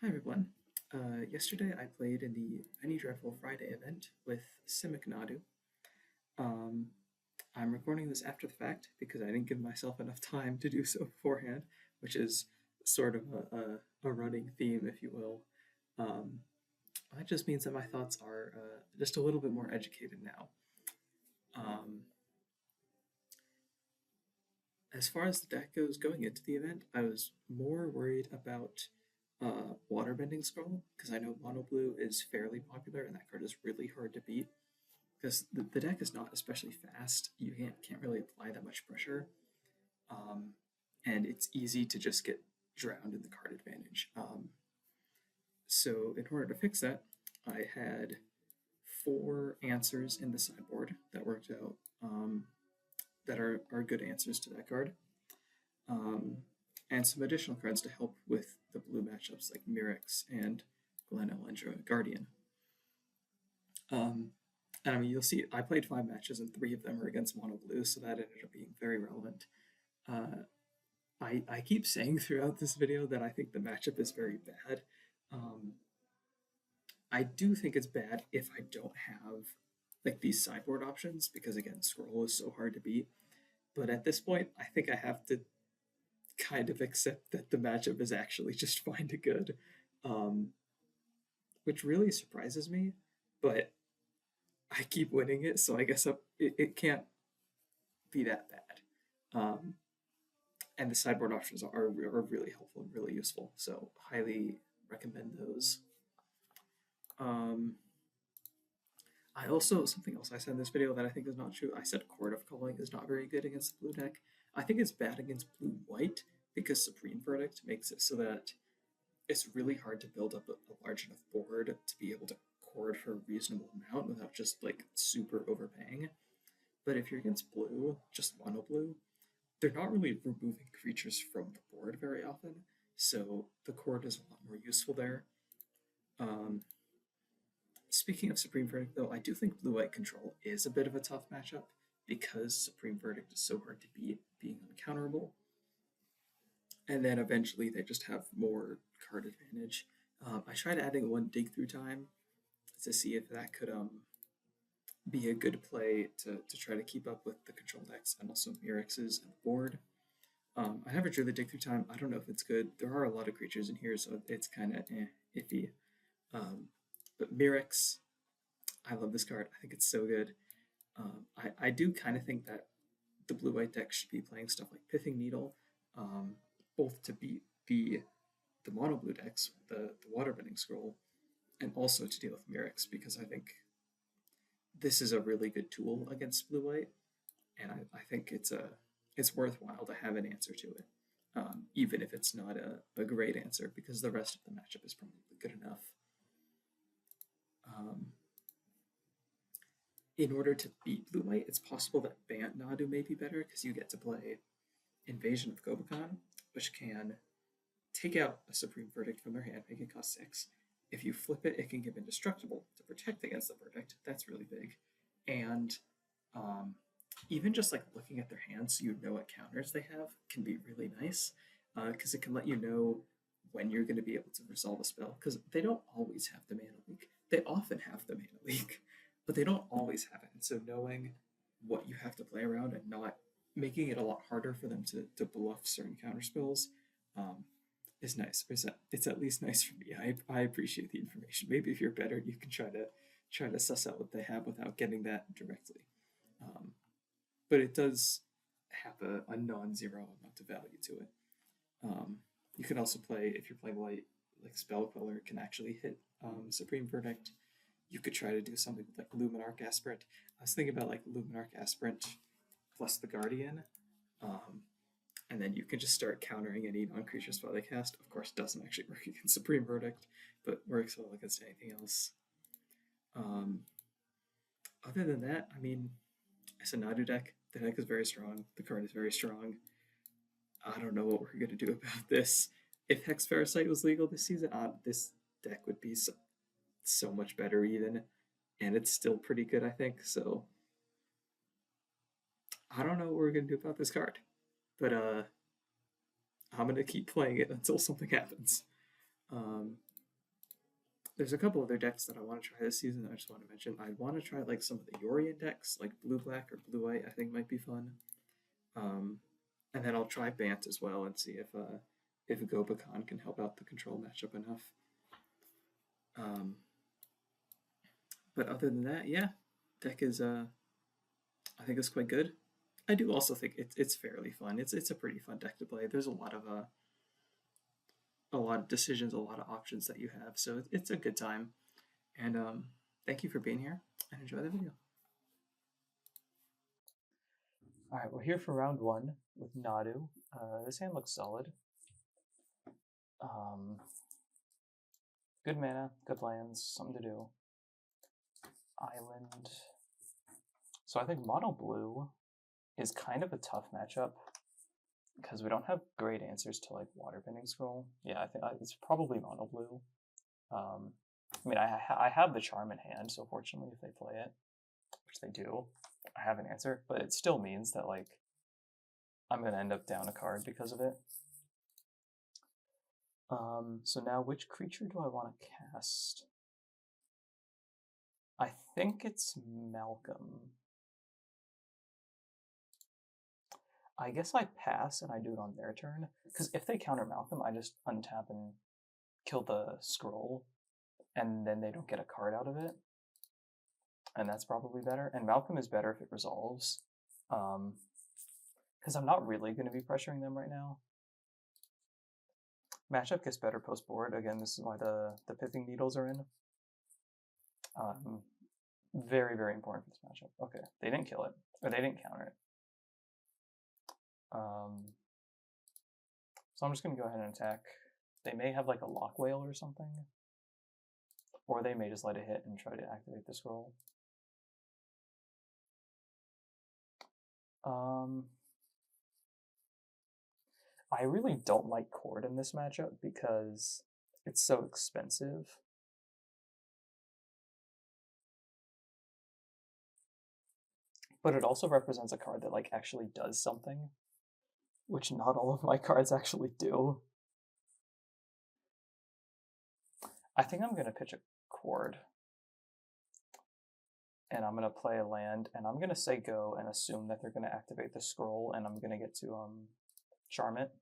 Hi everyone. Yesterday I played in the Any Dreadful Friday event with Nadu. Um, I'm recording this after the fact because I didn't give myself enough time to do so beforehand, which is sort of a running theme, if you will. Um, that just means that my thoughts are just a little bit more educated now. Um, as far as the deck goes going into the event, I was more worried about Waterbending Scroll because I know Mono Blue is fairly popular and that card is really hard to beat because the deck is not especially fast. You can't really apply that much pressure, um, and it's easy to just get drowned in the card advantage. So in order to fix that, I had four answers in the sideboard that worked out, that are good answers to that card, um, and some additional cards to help with the blue matchups like Mirrex and Glen Elendra Guardian. Um, and I mean, you'll see, I played five matches and three of them were against mono blue, so that ended up being very relevant. Uh, I keep saying throughout this video that I think the matchup is very bad. Um, I do think it's bad if I don't have like these sideboard options because again, scroll is so hard to beat. But at this point, I think I have to kind of accept that the matchup is actually just fine to good, um, which really surprises me. But I keep winning it, so I guess it can't be that bad. And the sideboard options are really helpful and really useful, so highly recommend those. Um, I also, something else I said in this video that I think is not true, I said Court of Calling is not very good against the blue deck. I think it's bad against blue-white because Supreme Verdict makes it so that it's really hard to build up a large enough board to be able to chord for a reasonable amount without just like super overpaying. But if you're against blue, just mono blue, they're not really removing creatures from the board very often, so the chord is a lot more useful there. Um, Speaking of Supreme Verdict, though, I do think Blue White Control is a bit of a tough matchup because Supreme Verdict is so hard to beat, being uncounterable. And then eventually they just have more card advantage. I tried adding one Dig Through Time to see if that could be a good play to try to keep up with the control decks and also Mirrex's and the board. I never drew the Dig Through Time. I don't know if it's good. There are a lot of creatures in here, so it's kind of iffy. But Mirrex, I love this card. I think it's so good. I do kind of think that the blue-white deck should be playing stuff like Pithing Needle, um, both to beat the mono-blue decks, the Waterbending Scroll, and also to deal with Mirrex, because I think this is a really good tool against blue-white, and I think it's worthwhile to have an answer to it, even if it's not a great answer, because the rest of the matchup is probably good enough. In order to beat blue white, it's possible that Bant Nadu may be better because you get to play Invasion of Gobakhan, which can take out a Supreme Verdict from their hand, make it cost 6. If you flip it, it can give Indestructible to protect against the verdict. That's really big. And even just like looking at their hands so you know what counters they have can be really nice because it can let you know when you're going to be able to resolve a spell, because they don't always have the mana leak. They often have the mana leak, but they don't always have it. And so knowing what you have to play around and not making it a lot harder for them to bluff certain counter spells is nice. It's at least nice for me. I appreciate the information. Maybe if you're better, you can try to suss out what they have without getting that directly. But it does have a non-zero amount of value to it. You can also play, if you're playing white, like Spell Queller can actually hit Supreme Verdict. You could try to do something with like Luminarch Aspirant. I was thinking about like Luminarch Aspirant plus the Guardian, and then you can just start countering any non-creature spell they cast. Of course, it doesn't actually work against Supreme Verdict, but works well against anything else. Other than that, I mean, it's a Nadu deck. The deck is very strong. The card is very strong. I don't know what we're going to do about this. If Hex Parasite was legal this season, this deck would be so much better even, and it's still pretty good, I think. So I don't know what we're going to do about this card, but I'm going to keep playing it until something happens. There's a couple other decks that I want to try this season that I just want to mention. I want to try like some of the Yorian decks, like blue black or blue white. I think might be fun. Um, and then I'll try Bant as well and see if Gobakan can help out the control matchup enough. Um, but other than that, yeah, deck is I think it's quite good. I do also think it's fairly fun. It's a pretty fun deck to play. There's a lot of decisions, a lot of options that you have, so it's a good time. And thank you for being here and enjoy the video. All right, we're here for round one with Nadu. This hand looks solid. Good mana, good lands, something to do. Island. So I think mono blue is kind of a tough matchup because we don't have great answers to like waterbending scroll. Yeah, I think it's probably mono blue. I mean, I have the charm in hand, so fortunately, if they play it, which they do, I have an answer. But it still means that like I'm gonna end up down a card because of it. So now which creature do I want to cast? I think it's Malcolm. I guess I pass and I do it on their turn, because if they counter Malcolm, I just untap and kill the scroll, and then they don't get a card out of it. And that's probably better. And Malcolm is better if it resolves, because I'm not really going to be pressuring them right now. Matchup gets better post board. Again, this is why the pithing needles are in. Very, very important for this matchup. Okay, they didn't kill it, or they didn't counter it. So I'm just going to go ahead and attack. They may have like a lock whale or something, or they may just let it hit and try to activate the scroll. I really don't like Cord in this matchup because it's so expensive. But it also represents a card that like actually does something, which not all of my cards actually do. I think I'm going to pitch a Cord. And I'm going to play a land, and I'm going to say go and assume that they're going to activate the scroll, and I'm going to get to charm it.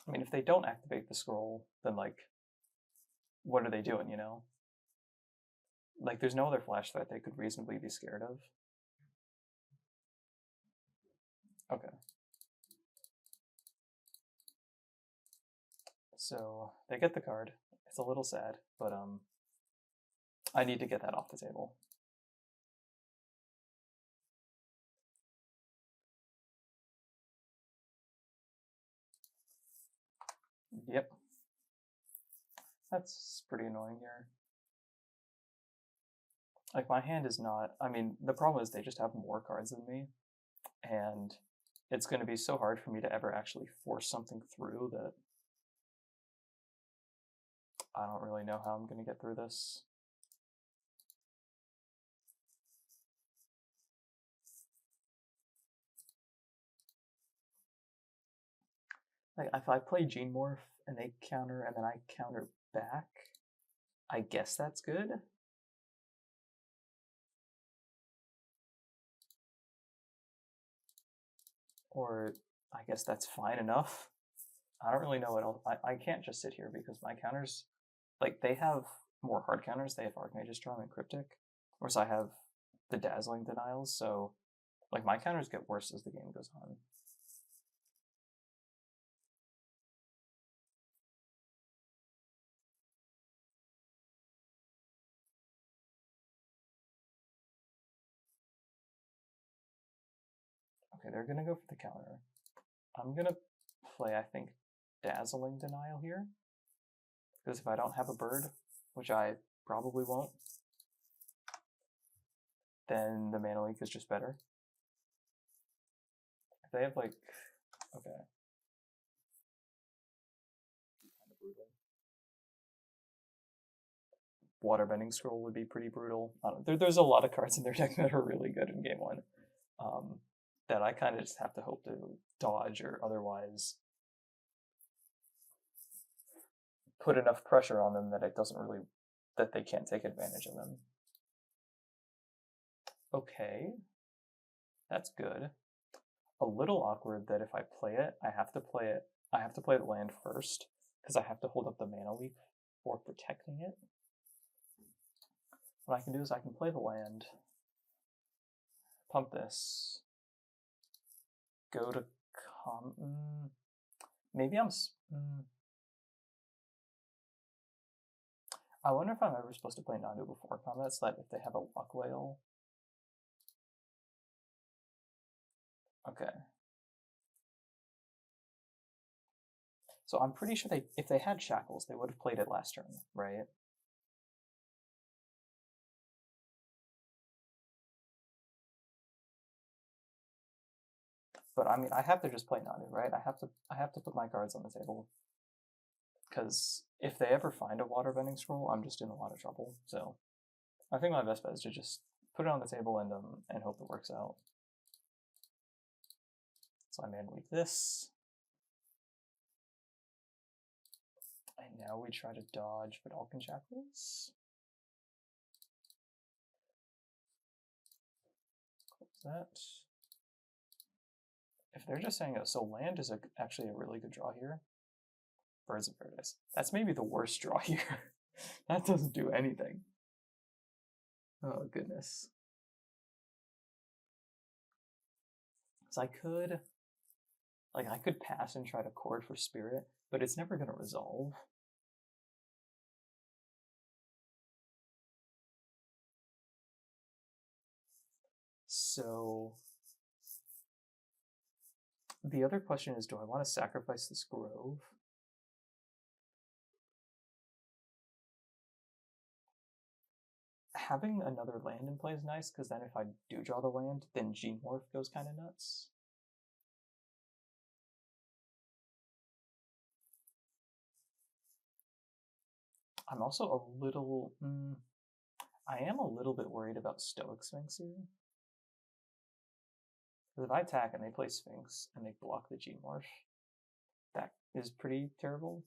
I mean, if they don't activate the scroll, then like, what are they doing, you know? Like, there's no other flash threat they could reasonably be scared of. Okay. So they get the card. It's a little sad, but I need to get that off the table. Yep. That's pretty annoying here. Like, my hand is not... I mean, the problem is they just have more cards than me, and it's going to be so hard for me to ever actually force something through that I don't really know how I'm going to get through this. Like, if I play Gene Morph and they counter and then I counter back, I guess that's good. Or I guess that's fine enough. I don't really know what else. I can't just sit here because my counters, like, they have more hard counters. They have Archmage's Charm and Cryptic, whereas I have the Dazzling Denials, so like my counters get worse as the game goes on. Okay, they're gonna go for the counter. I'm gonna play, I think, Dazzling Denial here, because if I don't have a bird, which I probably won't, then the mana leak is just better. If they have like, okay. Kind of brutal. Waterbending Scroll would be pretty brutal. There's a lot of cards in their deck that are really good in game one. That I kind of just have to hope to dodge or otherwise put enough pressure on them that it doesn't really, that they can't take advantage of them. Okay, that's good. A little awkward that if I play it, I have to play the land first, because I have to hold up the mana leak for protecting it. What I can do is I can play the land, pump this, go to maybe I wonder if I'm ever supposed to play Nadu before combat, so that if they have a luck whale. Okay. So I'm pretty sure if they had shackles, they would have played it last turn, right? But I mean, I have to just play Nadu, right? I have to put my cards on the table. Because if they ever find a waterbending scroll, I'm just in a lot of trouble. So I think my best bet is to just put it on the table and hope it works out. So I mana leak this. And now we try to dodge Vidalcan Shackles. Close that. If they're just saying, so land is actually a really good draw here. Birds of Paradise. That's maybe the worst draw here. That doesn't do anything. Oh, goodness. So I could pass and try to chord for Spirit, but it's never going to resolve. So the other question is, do I want to sacrifice this grove? Having another land in play is nice, because then if I do draw the land, then G-Morph goes kind of nuts. I'm also a little... I am a little bit worried about Stoic Sphinx here. Because if I attack and they play Sphinx and they block the G-Morph, that is pretty terrible.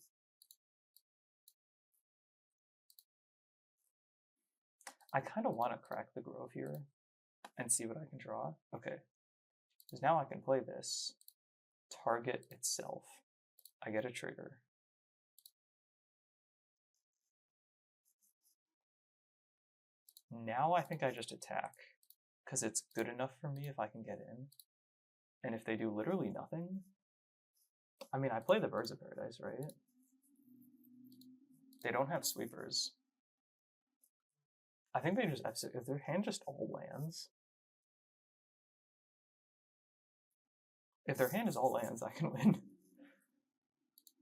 I kind of want to crack the Grove here and see what I can draw. Okay, because now I can play this, target itself. I get a trigger. Now I think I just attack, because it's good enough for me if I can get in. And if they do literally nothing, I mean, I play the Birds of Paradise, right? They don't have sweepers. I think they just, if their hand just all lands, if their hand is all lands, I can win.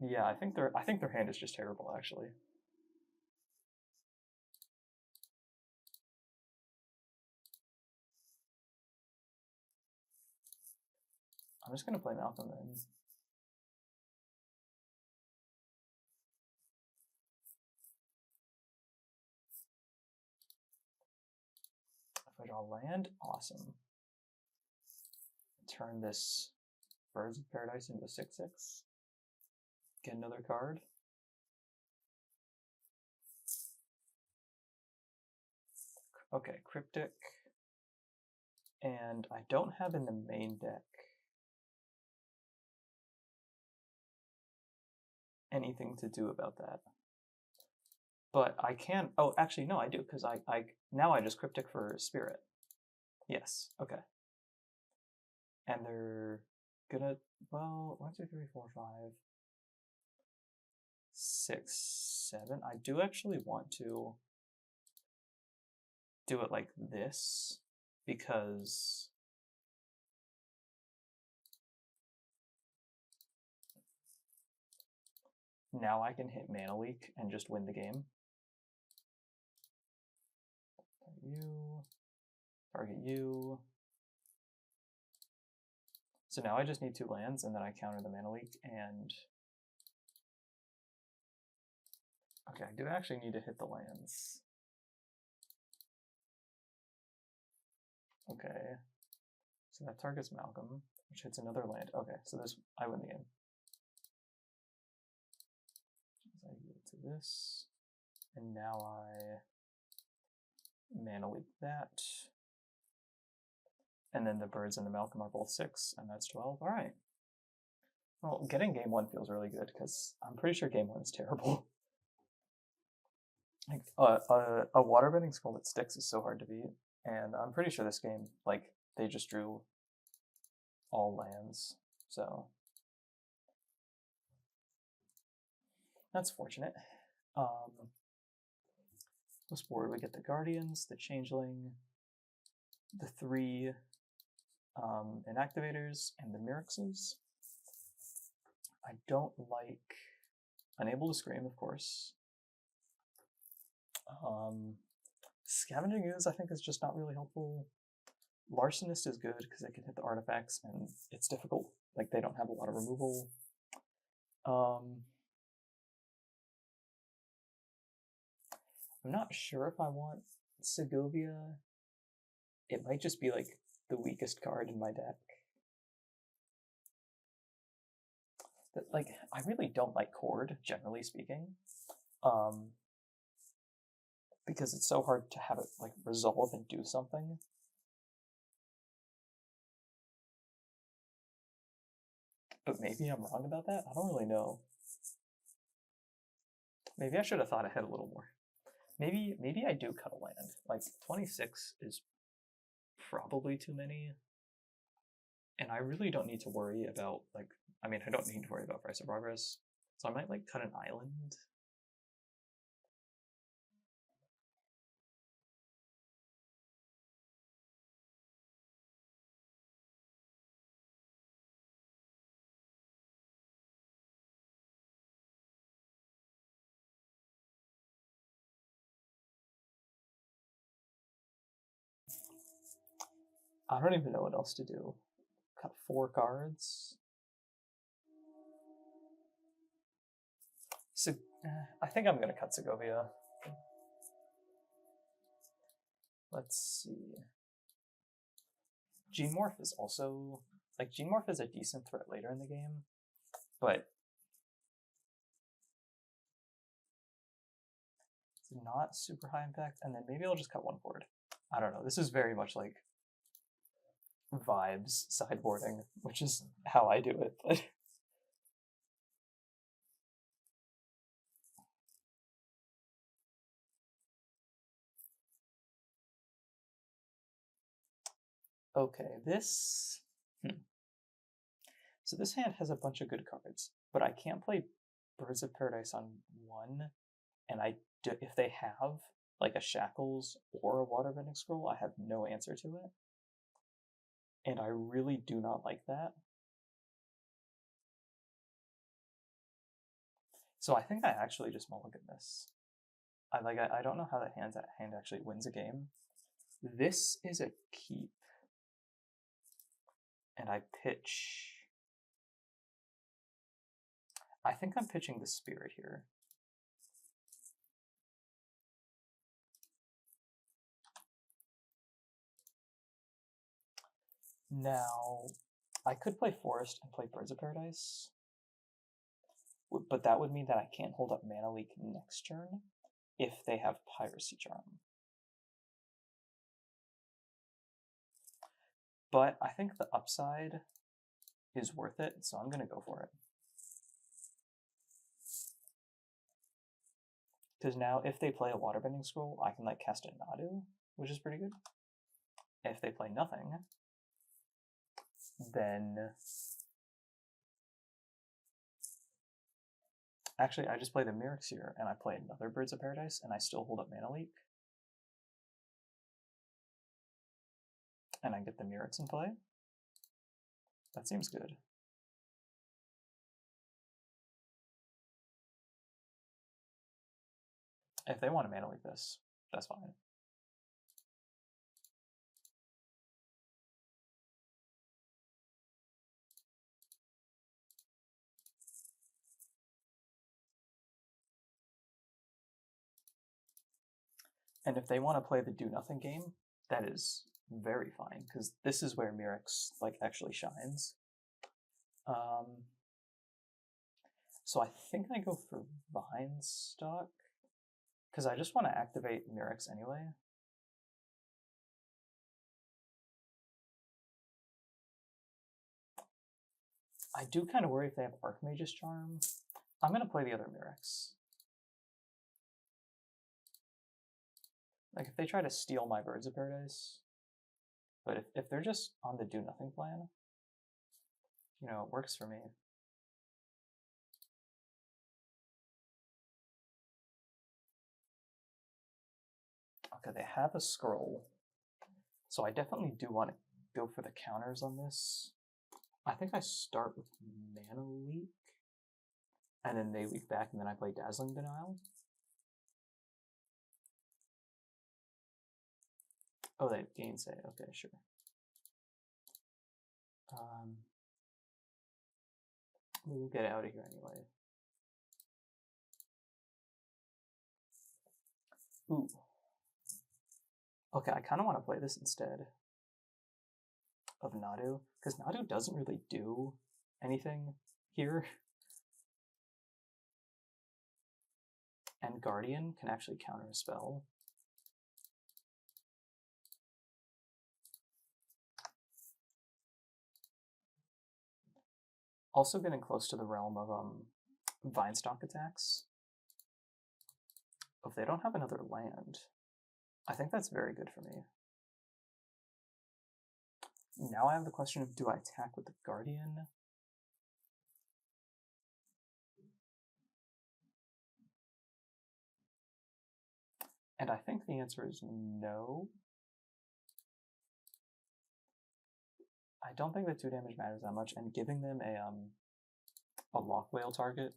Yeah, I think their hand is just terrible, actually. I'm just gonna play Malcolm then. If I draw land, awesome. Turn this Birds of Paradise into a 6/6. Get another card. Okay, Cryptic. And I don't have in the main deck anything to do about that. But I can, oh, actually, no, I do, because now I just Cryptic for Spirit. Yes, okay. And they're gonna, well, 1, 2, 3, 4, 5, 6, 7. I do actually want to do it like this, because now I can hit Mana Leak and just win the game. Target you. So now I just need 2 lands, and then I counter the Mana Leak, and... Okay, I do actually need to hit the lands. Okay. So that targets Malcolm, which hits another land. Okay, so this, I win the game. I yield to this, and now I mana leak that. And then the birds and the Malcolm are both 6, and that's 12. All right. Well, getting game 1 feels really good because I'm pretty sure game 1 is terrible. Like a waterbending skull that sticks is so hard to beat, and I'm pretty sure this game, like, they just drew all lands, so that's fortunate. This board we get the Guardians, the Changeling, the 3 Inactivators, and the Mirexes. I don't like Unable to Scream, of course. Scavenging Ooze, I think, is just not really helpful. Larcenist is good because it can hit the artifacts, and it's difficult. Like, they don't have a lot of removal. I'm not sure if I want Segovia. It might just be, like, the weakest card in my deck. But, like, I really don't like Cord, generally speaking. Because it's so hard to have it, like, resolve and do something. But maybe I'm wrong about that? I don't really know. Maybe I should have thought ahead a little more. Maybe I do cut a land. Like, 26 is probably too many. And I really don't need to worry about, like, I mean, I don't need to worry about price of progress. So I might, like, cut an island. I don't even know what else to do. Cut 4 cards. So, I think I'm gonna cut Segovia. Let's see. Gene Morph is also, like, Gene Morph is a decent threat later in the game, but it's not super high impact, and then maybe I'll just cut 1 board. I don't know, this is very much like vibes sideboarding, which is how I do it, but okay, this... So this hand has a bunch of good cards, but I can't play Birds of Paradise on 1, and if they have, like, a Shackles or a Waterbending Scroll, I have no answer to it. And I really do not like that. So I think I actually just mulligan this. I don't know how that hand actually wins a game. This is a keep. And I pitch... I think I'm pitching the Spirit here. Now, I could play Forest and play Birds of Paradise, but that would mean that I can't hold up Mana Leak next turn if they have Piracy Charm. But I think the upside is worth it, so I'm going to go for it. Because now if they play a Waterbending Scroll, I can, like, cast a Nadu, which is pretty good. If they play nothing, then... Actually, I just play the Mirrex here, and I play another Birds of Paradise, and I still hold up Mana Leak. And I get the Mirrex in play. That seems good. If they want to Mana Leak this, that's fine. And if they want to play the do-nothing game, that is very fine, because this is where Mirrex, like, actually shines. So I think I go for Vine Stock, because I just want to activate Mirrex anyway. I do kind of worry if they have Archmage's Charm. I'm going to play the other Mirrex. Like, if they try to steal my Birds of Paradise, but if they're just on the do-nothing plan, you know, it works for me. Okay, they have a scroll, so I definitely do want to go for the counters on this. I think I start with Mana Leak, and then they leak back, and then I play Dazzling Denial. Oh, they gainsay. Okay, sure. We'll get out of here anyway. Ooh. Okay, I kind of want to play this instead of Nadu, because Nadu doesn't really do anything here. And Guardian can actually counter a spell. Also getting close to the realm of Vinestock attacks. If they don't have another land, I think that's very good for me. Now I have the question of, do I attack with the Guardian? And I think the answer is no. I don't think that 2 damage matters that much, and giving them a Lock Whale target,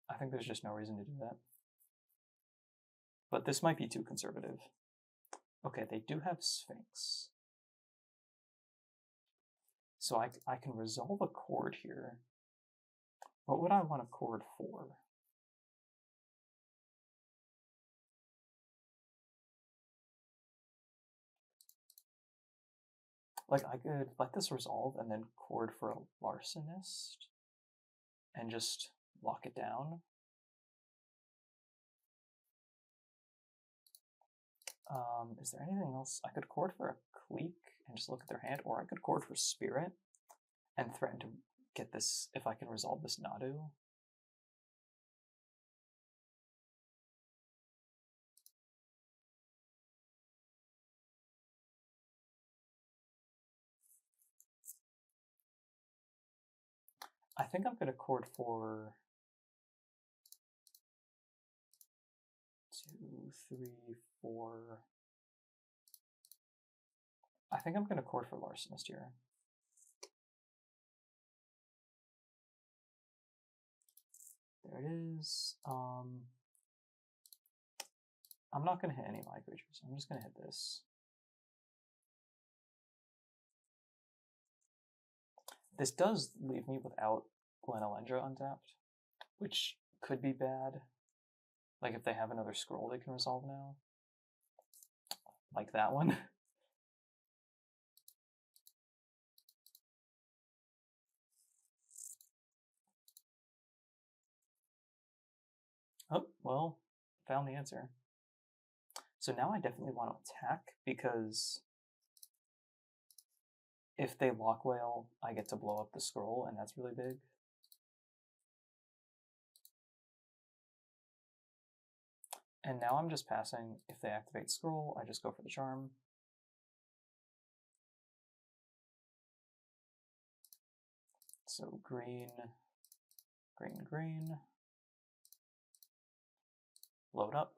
I think there's just no reason to do that. But this might be too conservative. Okay, they do have Sphinx. So I can resolve a chord here. What would I want a chord for? Like, I could let this resolve and then chord for a Larcenist and just lock it down. Is there anything else? I could chord for a Cleek and just look at their hand, or I could chord for Spirit and threaten to get this if I can resolve this Nadu. I think I'm going to chord for 2, 3, 4. I think I'm going to chord for Larcenist here. There it is. I'm not going to hit any of my creatures. I'm just going to hit this. This does leave me without Glenalendra untapped, which could be bad. Like, if they have another scroll they can resolve now. Like that one. Oh, well, found the answer. So now I definitely want to attack, because if they Lock Whale, I get to blow up the scroll, and that's really big. And now I'm just passing. If they activate scroll, I just go for the charm. So green, green, green. Load up.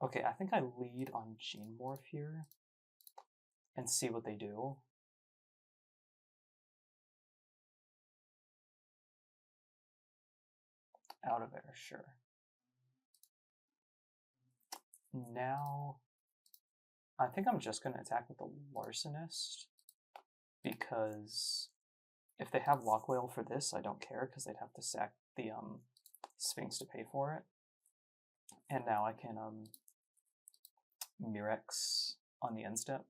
Okay, I think I lead on Gene Morph here and see what they do. out of there, sure. Now, I think I'm just going to attack with the Larcenist, because if they have Lock Whale for this, I don't care, because they'd have to sack the Sphinx to pay for it. And now I can Mirex on the end step.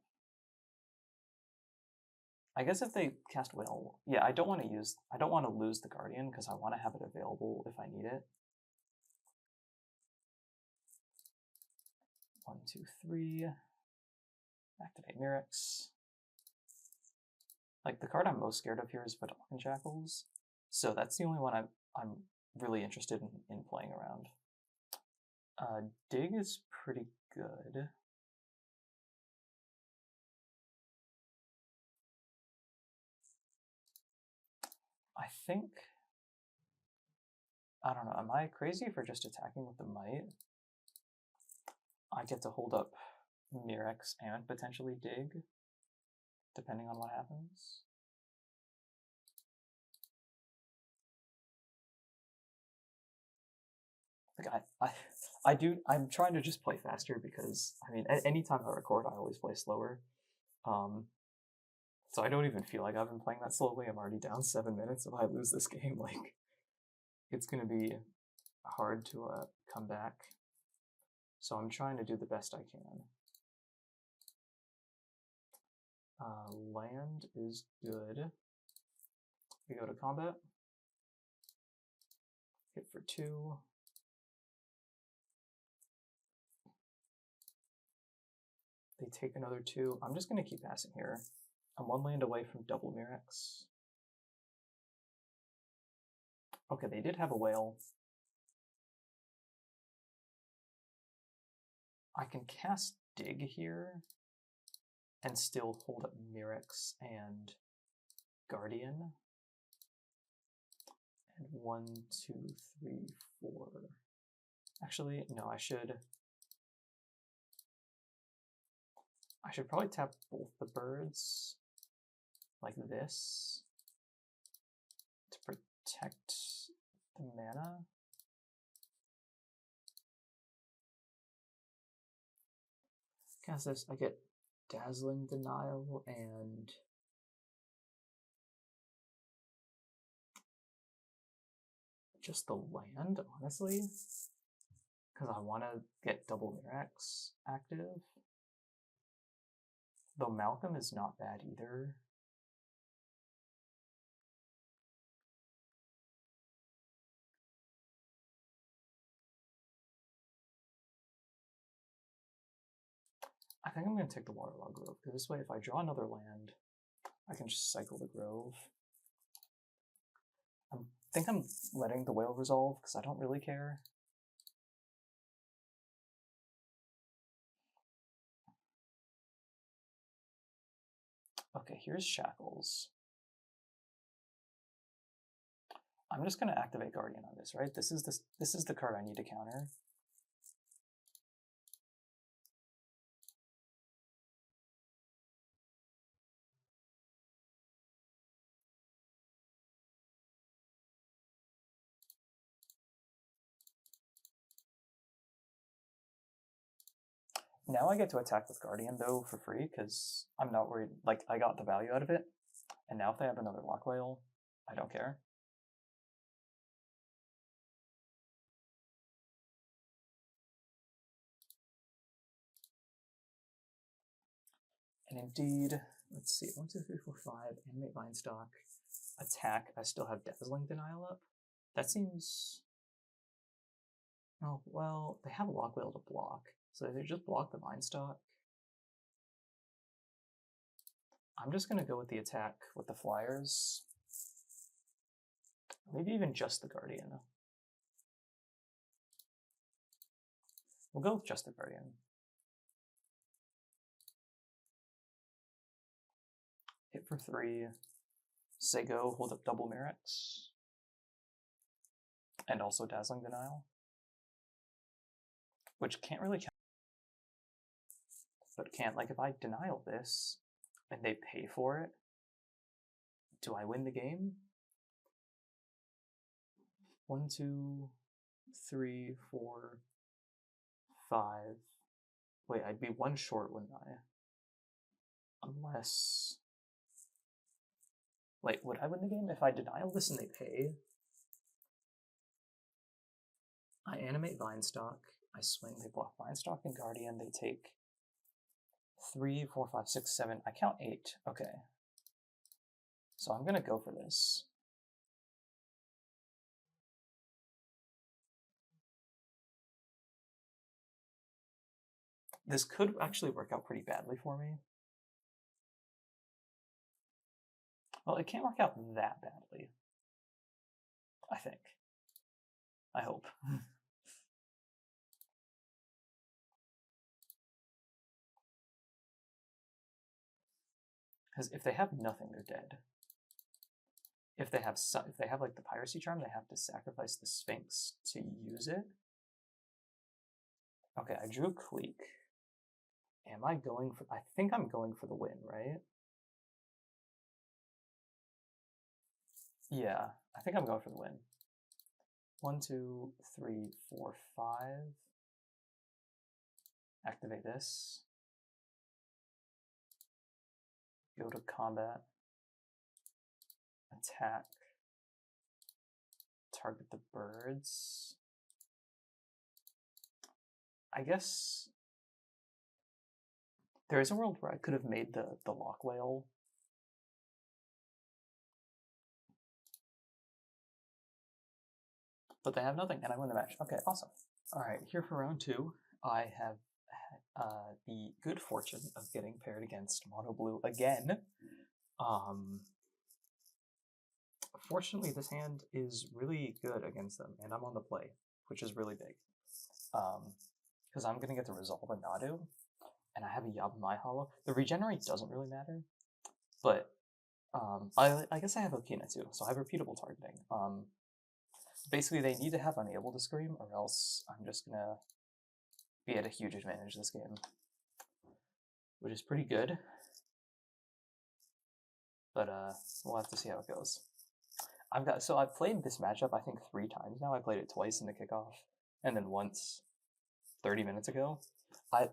I guess if they cast Whale, yeah, I don't want to lose the Guardian, because I want to have it available if I need it. 1, 2, 3. Activate Mirex. Like, the card I'm most scared of here is Vidalcan Shackles, so that's the only one I'm really interested in playing around. Dig is pretty good. I think, I don't know, am I crazy for just attacking with the Might? I get to hold up Mirex and potentially Dig, depending on what happens. Like I'm trying to just play faster, because, I mean, anytime I record, I always play slower. So I don't even feel like I've been playing that slowly. I'm already down 7 minutes. If I lose this game, like, it's going to be hard to come back. So I'm trying to do the best I can. Land is good. We go to combat. Hit for 2. They take another 2. I'm just going to keep passing here. I'm 1 land away from double Mirex. Okay, they did have a whale. I can cast Dig here and still hold up Mirex and Guardian. And 1, 2, 3, 4. Actually, no, I should probably tap both the birds like this to protect the mana. Cast this, I get Dazzling Denial and just the land, honestly, because I want to get double Mirex active. Though Malcolm is not bad either. I think I'm going to take the Waterlog Grove, because this way if I draw another land, I can just cycle the Grove. I think I'm letting the Whale resolve, because I don't really care. Okay, here's Shackles. I'm just going to activate Guardian on this, right? This is the card I need to counter. Now I get to attack with Guardian, though, for free, because I'm not worried. Like, I got the value out of it. And now if they have another Lock Whale, I don't care. And indeed, let's see, 1, 2, 3, 4, 5, animate Vinestock, attack, I still have Dazzling Denial up. That seems... Oh, well, they have a Lock Whale to block, so if they just block the Vinestock, I'm just going to go with the attack with the Flyers. Maybe even just the Guardian. We'll go with just the Guardian. Hit for 3. Say go, hold up double Mirex. And also Dazzling Denial. Which can't really count. But can't, like, if I denial this, and they pay for it, do I win the game? 1, 2, 3, 4, 5. Wait, I'd be one short, wouldn't I? Unless... Wait, would I win the game if I denial this and they pay? I animate Vinestock, I swing, they block Vinestock and Guardian, they take 3, 4, 5, 6, 7, I count 8, okay. So I'm gonna go for this. This could actually work out pretty badly for me. Well, it can't work out that badly. I think. I hope. Because if they have nothing, they're dead. If they have like the Piracy Charm, they have to sacrifice the Sphinx to use it. Okay, I drew a Cleek. Am I going for... I think I'm going for the win, right? Yeah, I think I'm going for the win. 1, 2, 3, 4, 5. Activate this. Go to combat. Attack. Target the birds. I guess there is a world where I could have made the Lock Whale. But they have nothing, and I win the match. Okay, awesome. Alright, here for round 2, I have the good fortune of getting paired against Mono Blue again. Fortunately, this hand is really good against them, and I'm on the play, which is really big. Because I'm going to get to resolve a Nadu, and I have a Yabamai Hollow. The regenerate doesn't really matter, but I guess I have Okina too, so I have repeatable targeting. Basically, they need to have Unable to Scream, or else I'm just going to be at a huge advantage this game, which is pretty good. But we'll have to see how it goes. I've played this matchup I think 3 times now. I played it twice in the kickoff, and then once 30 minutes ago.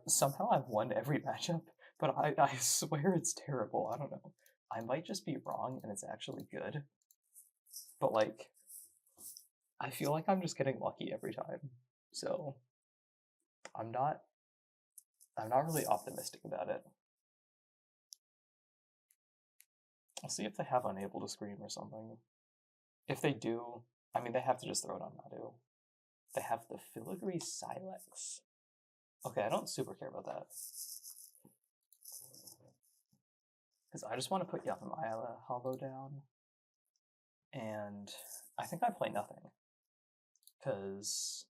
Somehow I've won every matchup, but I swear it's terrible. I don't know. I might just be wrong and it's actually good. But like, I feel like I'm just getting lucky every time. So I'm not really optimistic about it. I'll see if they have Unable to Scream or something. If they do, I mean, they have to just throw it on Nadu. They have the Filigree Silex. Okay, I don't super care about that. Because I just want to put Yabamai Hollow down. And I think I play nothing. Because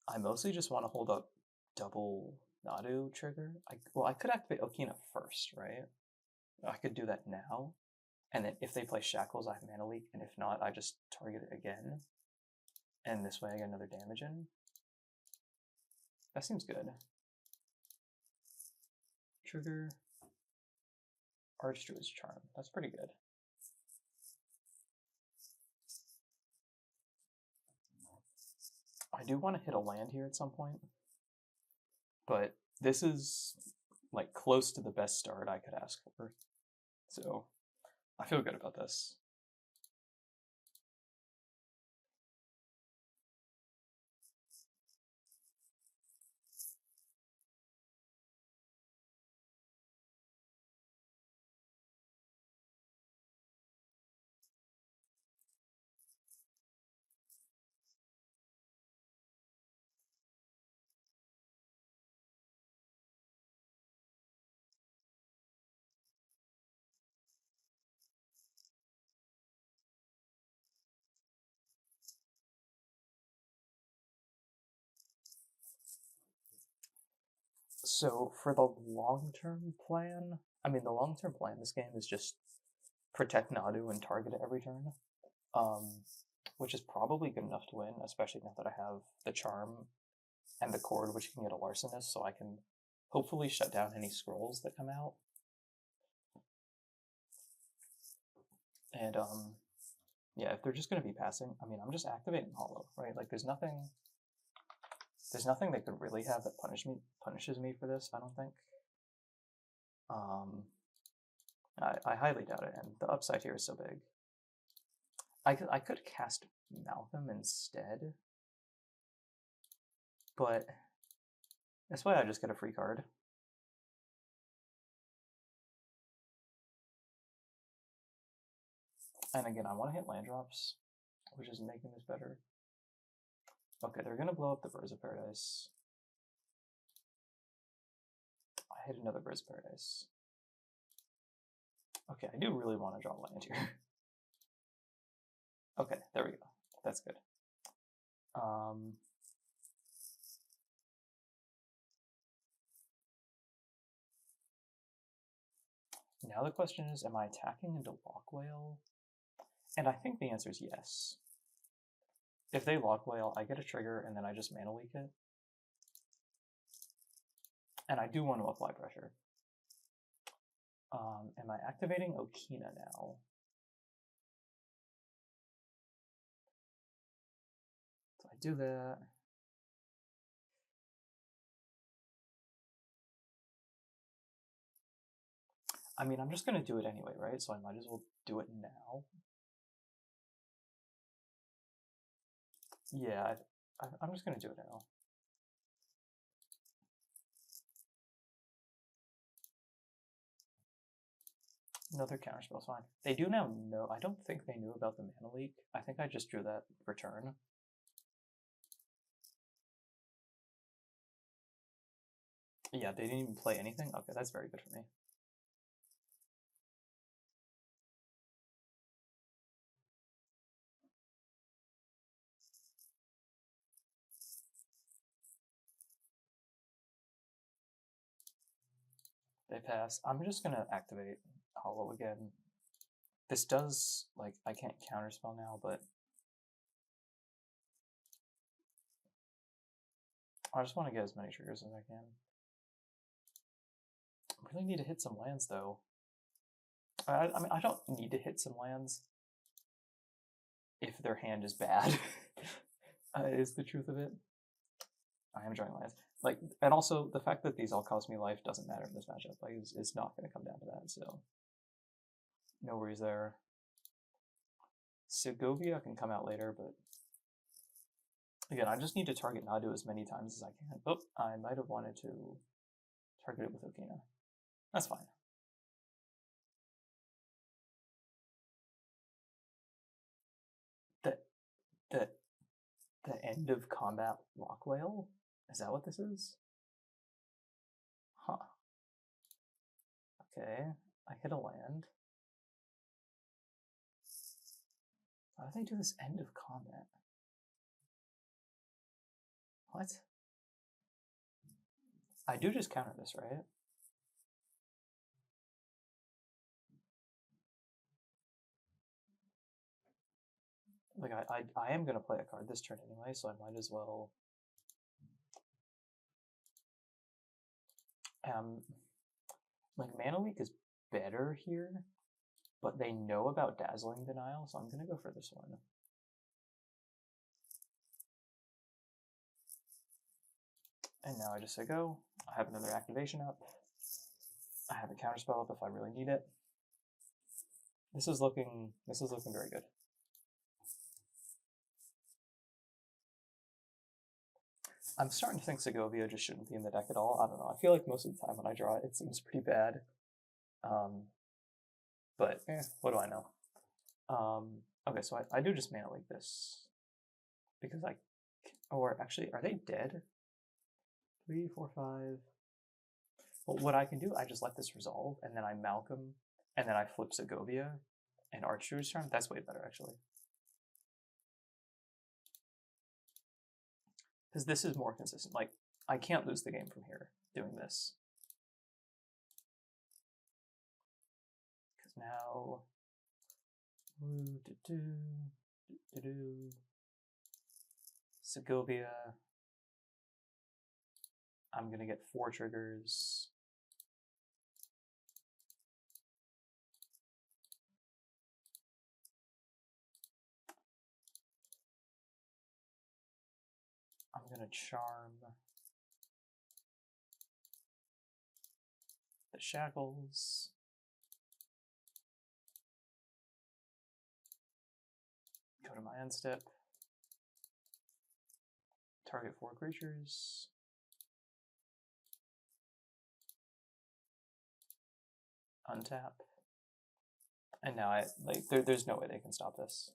I mostly just want to hold up double Nadu trigger. I could activate Okina first, right? I could do that now. And then if they play Shackles, I have Mana Leak. And if not, I just target it again. And this way I get another damage in. That seems good. Trigger. Archdruid's Charm. That's pretty good. I do want to hit a land here at some point. But this is like close to the best start I could ask for. So I feel good about this. So for the long-term plan, the long-term plan in this game is just protect Nadu and target it every turn, which is probably good enough to win, especially now that I have the Charm and the Cord, which can get a Larcenist, so I can hopefully shut down any scrolls that come out. And Yeah, if they're just going to be passing, I mean, I'm just activating Hollow, right? Like, there's nothing they could really have that punishes me for this, I don't think. I highly doubt it, and the upside here is so big. I could cast Malcolm instead, but this way I just get a free card. And again, I want to hit land drops, which is making this better. Okay, they're going to blow up the Birds of Paradise. I hit another Birds of Paradise. Okay, I do really want to draw land here. Okay, there we go. That's good. Now the question is, am I attacking into Lock Whale? And I think the answer is yes. If they Lock Whale, I get a trigger, and then I just Mana Leak it. And I do want to apply pressure. Am I activating Okina now? So I do that. I mean, I'm just going to do it anyway, right? So I might as well do it now. Yeah, I'm just going to do it now. Another counterspell's fine. They do now know. I don't think they knew about the Mana Leak. I think I just drew that for turn. Yeah, they didn't even play anything? Okay, that's very good for me. They pass. I'm just going to activate Hollow again. This does, like, I can't counterspell now, but I just want to get as many triggers as I can. I really need to hit some lands, though. I mean, I don't need to hit some lands if their hand is bad, is the truth of it. I am drawing lands. Like, and also, the fact that these all cost me life doesn't matter in this matchup. Like, it's not going to come down to that, so no worries there. Segovia can come out later, but again, I just need to target Nadu as many times as I can. Oh, I might have wanted to target it with Okina. That's fine. The end of combat Lock Whale? Is that what this is? Huh. Okay, I hit a land. Why do they do this end of combat? What? I do just counter this, right? Like, I am going to play a card this turn anyway, so I might as well. Like, Mana Leak is better here, but they know about Dazzling Denial, so I'm going to go for this one. And now I just say go. I have another activation up. I have a counterspell up if I really need it. This is looking very good. I'm starting to think Segovia just shouldn't be in the deck at all. I don't know. I feel like most of the time when I draw it, it seems pretty bad. But what do I know? Okay, so I do just Mana Leak this. Because or actually, are they dead? 3, 4, 5. Well, what I can do, I just let this resolve, and then I Malcolm, and then I flip Segovia, and Archer's turn. That's way better, actually. Because this is more consistent. Like, I can't lose the game from here doing this. Because now... Segovia. I'm going to get 4 triggers. gonna charm the shackles. Go to my end step. Target 4 creatures. Untap. And now there's no way they can stop this.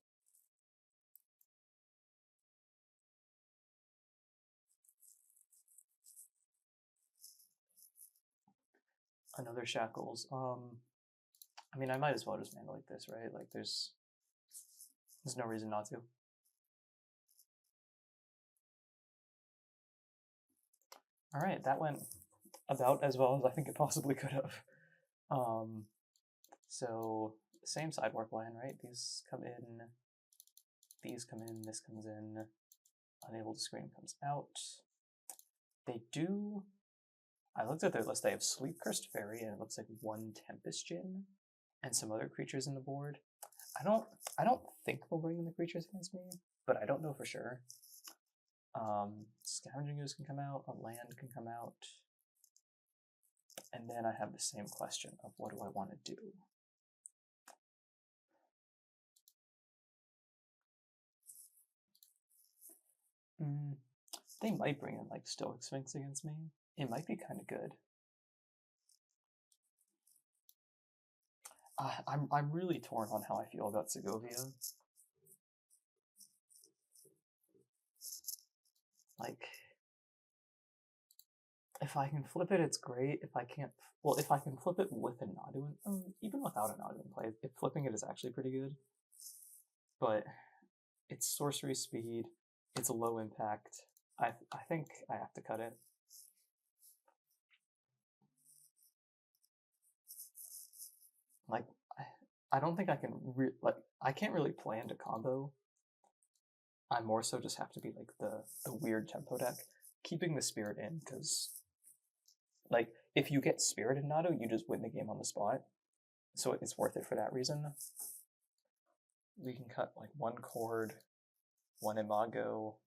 Another shackles. I mean, I might as well just mana like this, right? Like there's no reason not to. All right, that went about as well as I think it possibly could have. So same sideboard plan, right? These come in, these come in, this comes in, unable to screen comes out. They do, I looked at their list, they have Sleep Cursed Fairy, and it looks like 1 Tempest Djinn, and some other creatures in the board. I don't think they'll bring in the creatures against me, but I don't know for sure. Scavenging Ooze can come out, a land can come out, and then I have the same question of what do I want to do? They might bring in like Stoic Sphinx against me. It might be kind of good. I'm really torn on how I feel about Segovia. Like, if I can flip it, it's great. If I can't, well, if I can flip it with a Nadu, even without a Nadu in play, flipping it is actually pretty good. But it's sorcery speed, it's a low impact. I think I have to cut it. Like, I don't think I can I can't really plan to combo. I more so just have to be like the weird tempo deck, keeping the spirit in, because like if you get spirit in Nadu, you just win the game on the spot. So it's worth it for that reason. We can cut like 1 chord, 1 imago.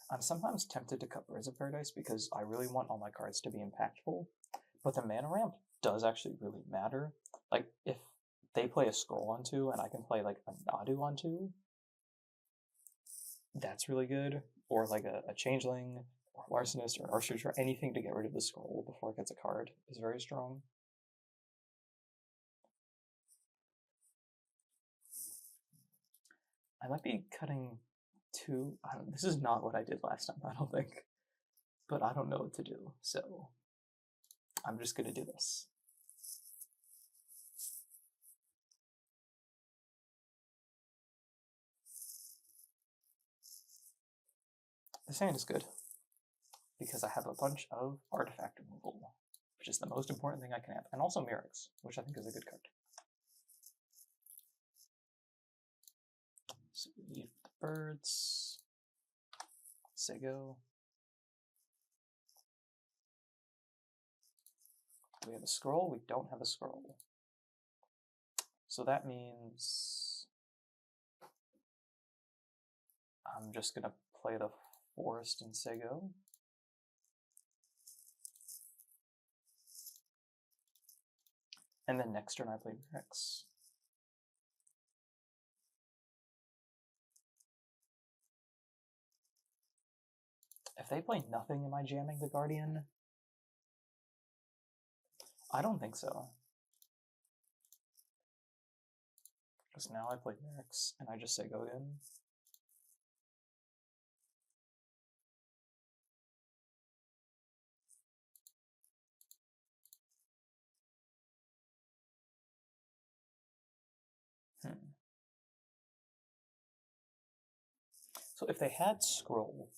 I'm sometimes tempted to cut Birds of Paradise because I really want all my cards to be impactful, but the mana ramp does actually really matter. Like if they play a scroll on 2 and I can play like a Nadu on 2, that's really good. Or like a Changeling, or Larcenist, or Archer, or anything to get rid of the scroll before it gets a card is very strong. I might be cutting 2. This is not what I did last time, I don't think. But I don't know what to do, so I'm just gonna do this. This hand is good, because I have a bunch of artifact removal, which is the most important thing I can have, and also Merrick's, which I think is a good card. So we need the birds, Sego. We have a scroll, we don't have a scroll. So that means I'm just gonna play the Forest and Sego. And then next turn I play Merrick's. If they play nothing, am I jamming the Guardian? I don't think so. Because now I play Merrick's and I just say go again. So if they had Scroll,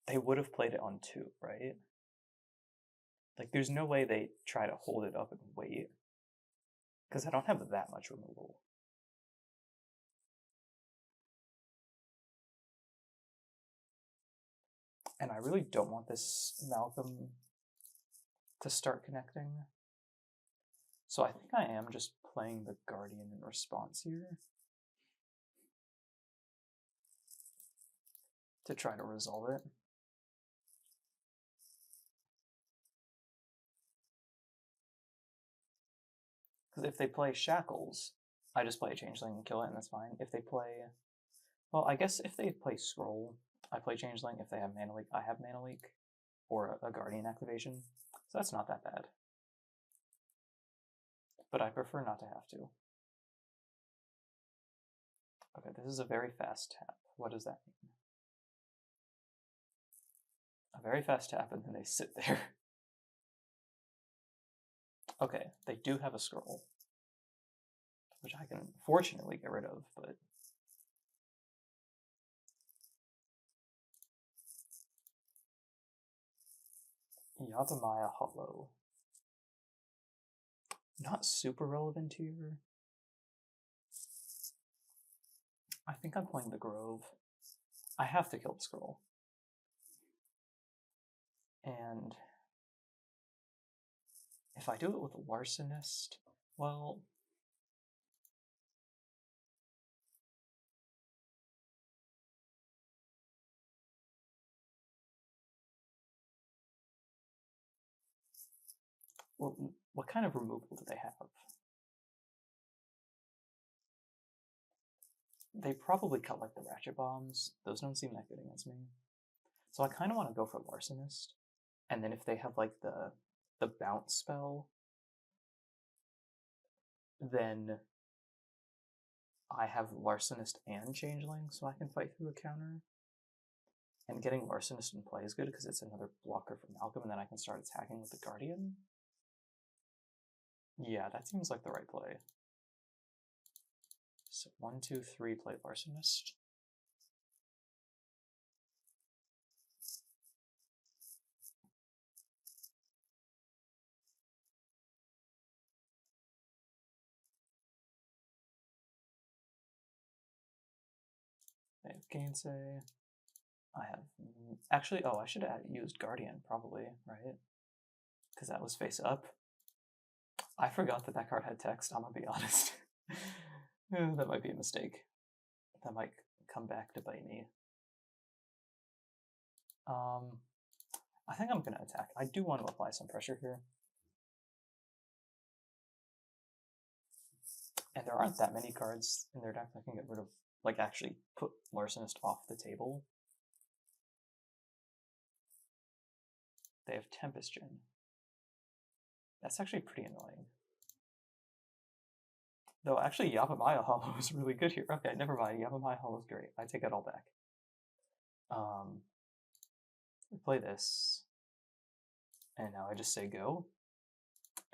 they would have played it on 2, right? Like there's no way they try to hold it up and wait. Because I don't have that much removal. And I really don't want this Malcolm to start connecting. So I think I am just playing the Guardian in response here. to try to resolve it. Because if they play Shackles, I just play a Changeling and kill it, and that's fine. If they play... Well, I guess if they play Scroll, I play Changeling. If they have Mana Leak, I have Mana Leak. Or a Guardian activation. So that's not that bad. But I prefer not to have to. Okay, this is a very fast tap. What does that mean? A very fast tap, and then they sit there. Okay, they do have a Scroll. Which I can fortunately get rid of, but... Yavimaya Hollow. Not super relevant here. I think I'm playing the Grove. I have to kill the Scroll. And if I do it with a Larcenist, well... Well, what kind of removal do they have? They probably cut like the Ratchet Bombs. Those don't seem that good against me. So I kind of want to go for Larcenist. And then if they have like the bounce spell, then I have Larcenist and Changeling, so I can fight through a counter. And getting Larcenist in play is good because it's another blocker for Malcolm, and then I can start attacking with the Guardian. Yeah, that seems like the right play. So 1, 2, 3, play Larcenist. They have Gainsay. I have... Actually, oh, I should have used Guardian, probably, right? Because that was face up. I forgot that that card had text, I'm gonna be honest. That might be a mistake. That might come back to bite me. I think I'm gonna attack. I do want to apply some pressure here. And there aren't that many cards in their deck that can get rid of, like, actually put Larcenist off the table. They have Tempest Gin. That's actually pretty annoying. Though, actually, Yavimaya Hollow is really good here. Okay, never mind. Yavimaya Hollow is great. I take it all back. We play this. And now I just say go.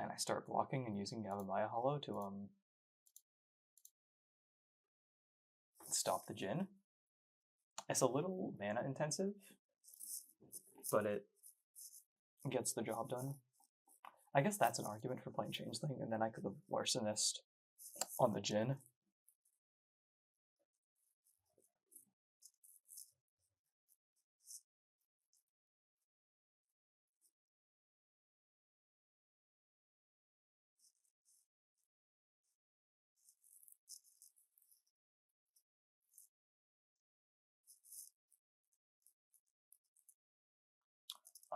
And I start blocking and using Yavimaya Hollow to, stop the Djinn. It's a little mana intensive, but it gets the job done. I guess that's an argument for playing Changeling, and then I could have Larcenist on the Djinn.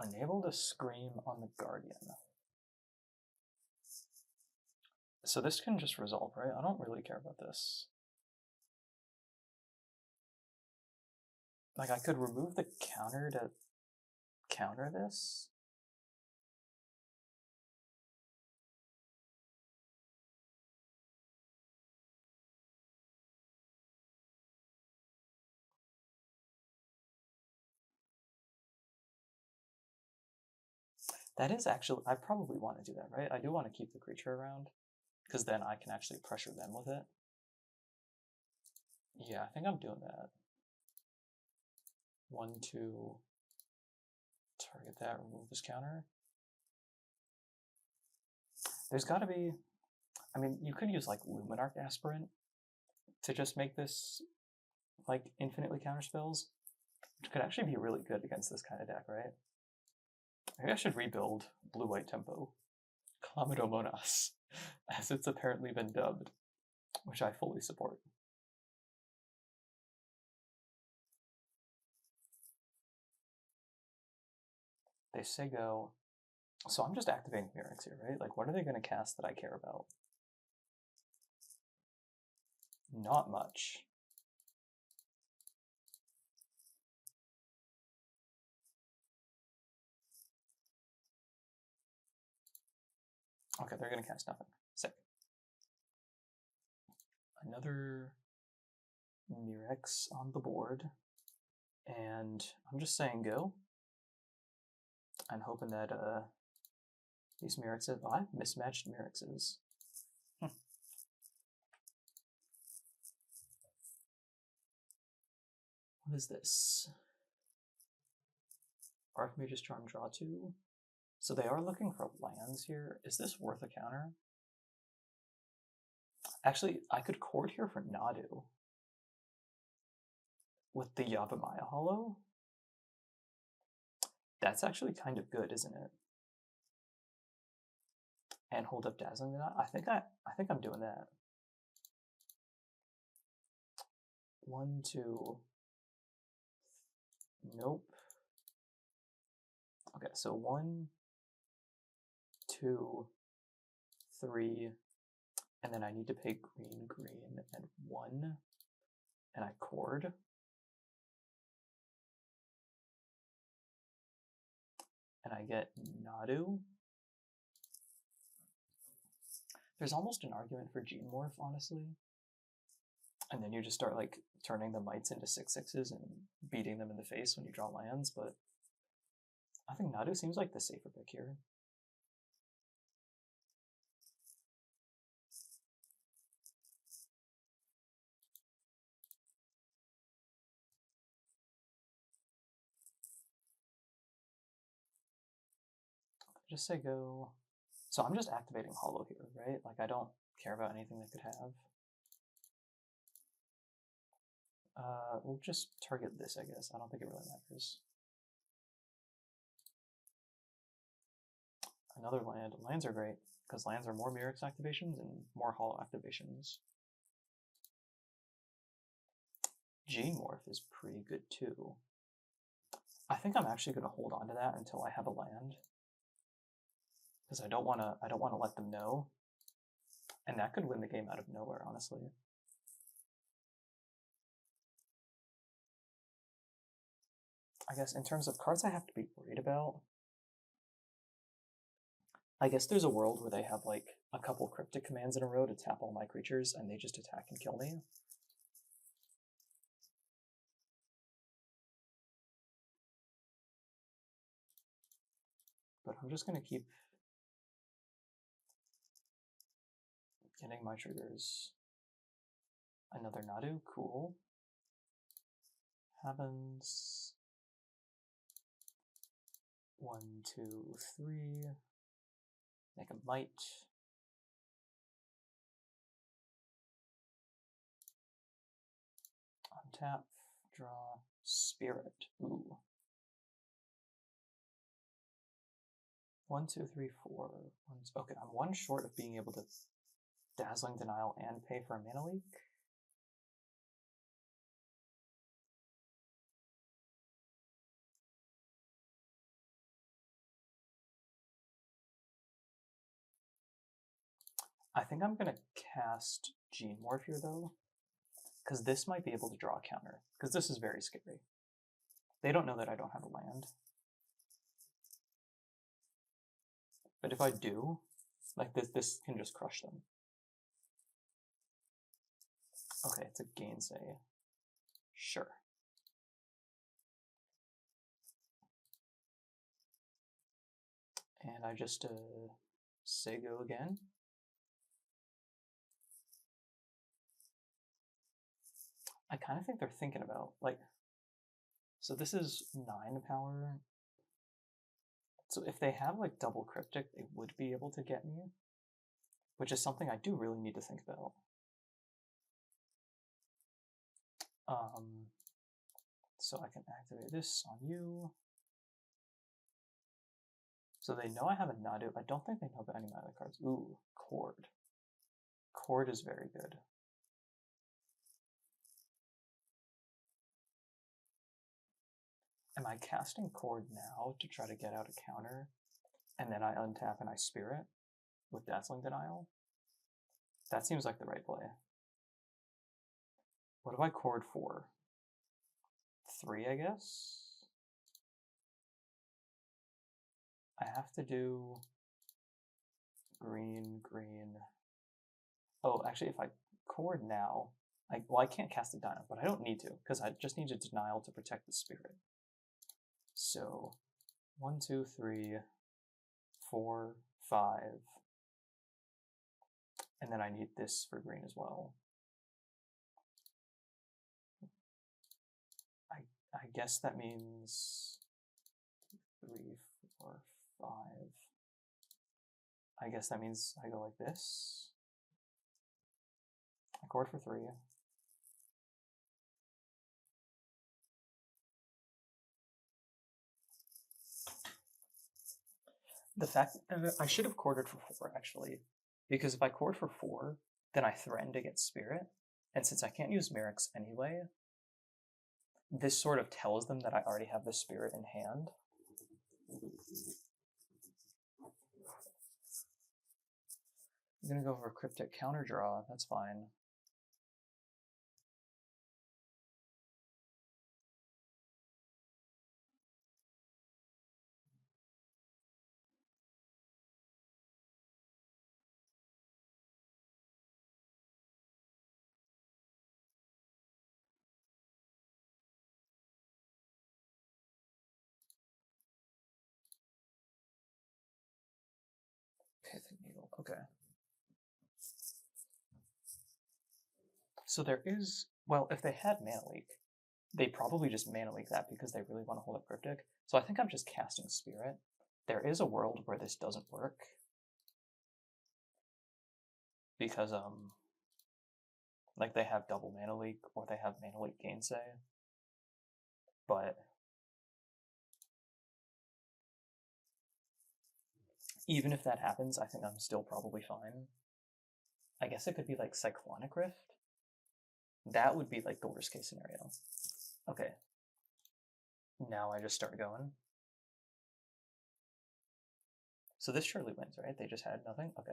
Unable to scream on the Guardian. So this can just resolve, right? I don't really care about this. Like, I could remove the counter to counter this. That is actually, I probably want to do that, right? I do want to keep the creature around, because then I can actually pressure them with it. Yeah, I think I'm doing that. 1, 2, target that, remove this counter. There's gotta be, I mean, you could use like Luminarch Aspirant to just make this like infinitely counter spells, which could actually be really good against this kind of deck, right? Maybe I should rebuild Blue-White Tempo, Clamidomonas, as it's apparently been dubbed, which I fully support. They say go. So I'm just activating Mirrex here, right? Like, what are they going to cast that I care about? Not much. Okay, they're going to cast nothing. Sick. Another Mirrex on the board. And I'm just saying go. I'm hoping that these Mirrexes... Oh, I have mismatched Mirrexes. What is this? Archmage's Charm, draw 2. So they are looking for lands here. Is this worth a counter? Actually, I could court here for Nadu. With the Yavimaya Hollow? That's actually kind of good, isn't it? And hold up Dazzling Denial. I think I'm doing that. 1, 2. Nope. Okay, so 1, 2, 3, and then I need to pay green, green, and 1, and I chord. And I get Nadu. There's almost an argument for Gene Morph, honestly. And then you just start like turning the mites into 6/6s and beating them in the face when you draw lands, but I think Nadu seems like the safer pick here. Just say go. So I'm just activating Hollow here, right? Like I don't care about anything they could have. We'll just target this, I guess. I don't think it really matters. Another land. Lands are great, because lands are more Mirrex activations and more Hollow activations. Gene Morph is pretty good too. I think I'm actually going to hold on to that until I have a land, because I don't want to let them know, and that could win the game out of nowhere, honestly. I guess in terms of cards I have to be worried about, I guess there's a world where they have like a couple cryptic commands in a row to tap all my creatures and they just attack and kill me. But I'm just going to keep getting my triggers. Another Nadu, cool. Happens. 1, 2, 3. Make a mite. Untap, draw, spirit. Ooh. 1, 2, 3, 4. Okay, I'm 1 short of being able to Dazzling Denial and pay for a mana leak. I think I'm going to cast Gene Morph here, though, because this might be able to draw a counter, because this is very scary. They don't know that I don't have a land. But if I do, like this can just crush them. Okay, it's a gainsay. Sure. And I just say go again. I kind of think they're thinking about, like, so this is 9 power. So if they have, like, double cryptic, they would be able to get me, which is something I do really need to think about. So I can activate this on you. So they know I have a Nadu. I don't think they know about any of my other cards. Ooh, Chord. Chord is very good. Am I casting Chord now to try to get out a counter, and then I untap and I Spirit with Dazzling Denial? That seems like the right play. What do I Chord for? 3, I guess? I have to do green, green. Oh, actually, if I Chord now, I can't cast a Dino, but I don't need to, because I just need a Denial to protect the Spirit. So, 1, 2, 3, 4, 5, and then I need this for green as well. I guess that means 3, 4, 5. I guess that means I go like this. I Chord for 3. The fact I should have chorded for 4 actually, because if I chord for 4, then I threaten to get Spirit, and since I can't use Merrick's anyway, this sort of tells them that I already have the Spirit in hand. I'm gonna go for Cryptic Counter Draw, that's fine. Pithing Needle, okay. So there is, well, if they had Mana Leak, they probably just Mana Leak that because they really want to hold up Cryptic. So I think I'm just casting Spirit. There is a world where this doesn't work. Because, like they have double Mana Leak or they have Mana Leak Gainsay. But even if that happens, I think I'm still probably fine. I guess it could be like Cyclonic Rift. That would be like the worst case scenario. Okay. Now I just start going. So this surely wins, right? They just had nothing? Okay.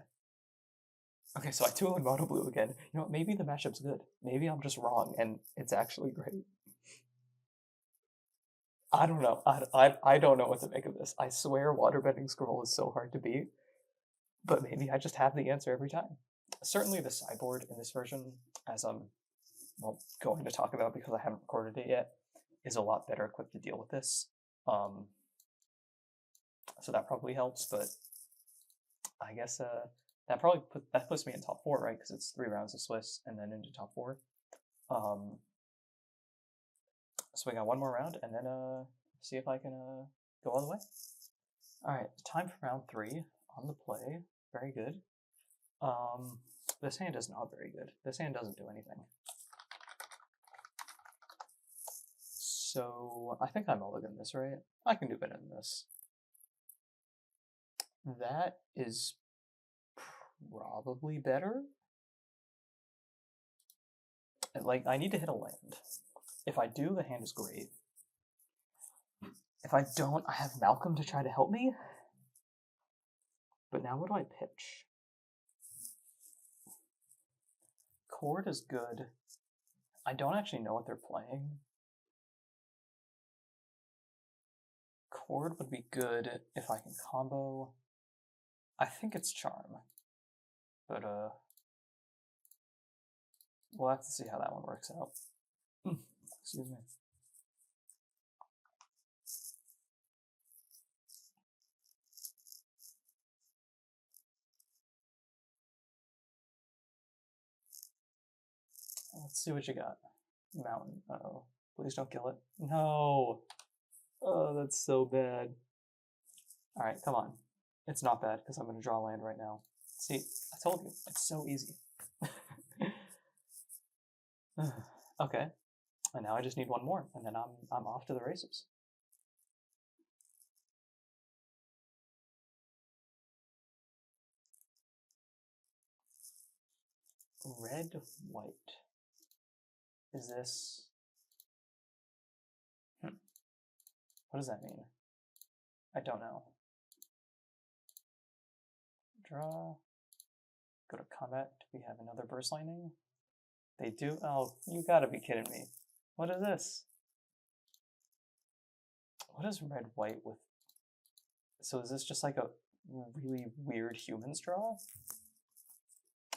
Okay, so I 2-0 mono blue again. You know what, maybe the matchup's good. Maybe I'm just wrong and it's actually great. I don't know. I don't know what to make of this. I swear Waterbending Scroll is so hard to beat, but maybe I just have the answer every time. Certainly the sideboard in this version, as I'm going to talk about because I haven't recorded it yet, is a lot better equipped to deal with this. So that probably helps, but I guess that probably puts me in top 4, right? Because it's 3 rounds of Swiss and then into top 4. So we got one more round and then see if I can go all the way. All right, time for round 3 on the play. Very good. This hand is not very good. This hand doesn't do anything. So I think I mulligan this, right? I can do better than this. That is probably better. Like, I need to hit a land. If I do, the hand is great. If I don't, I have Malcolm to try to help me. But now what do I pitch? Chord is good. I don't actually know what they're playing. Chord would be good if I can combo. I think it's Charm. But we'll have to see how that one works out. Excuse me. Let's see what you got. Mountain. Uh-oh. Please don't kill it. No! Oh, that's so bad. Alright, come on. It's not bad, because I'm going to draw land right now. See, I told you. It's so easy. Okay. And now I just need one more, and then I'm off to the races. Red, white. Is this... What does that mean? I don't know. Draw. Go to combat. Do we have another burst lightning? They do? Oh, you gotta be kidding me. What is this? What is red white with? So is this just like a really weird humans draw?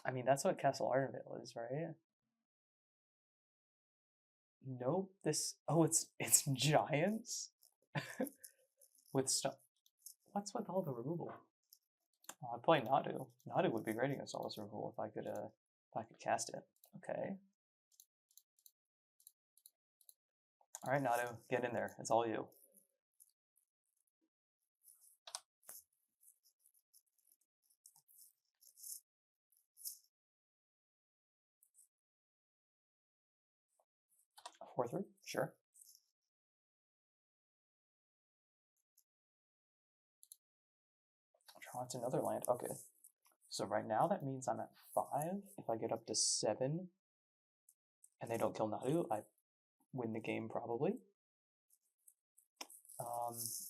I mean, that's what Castle Ardenvale is, right? Nope. This. Oh, it's giants with stuff. What's with all the removal? Oh, I'd play Nadu. Nadu would be great against all this removal if I could cast it. Okay. All right, Nadu, get in there. It's all you. A 4/3, sure. Draw to another land. Okay. So right now that means I'm at 5. If I get up to 7 and they don't kill Nadu, I win the game probably.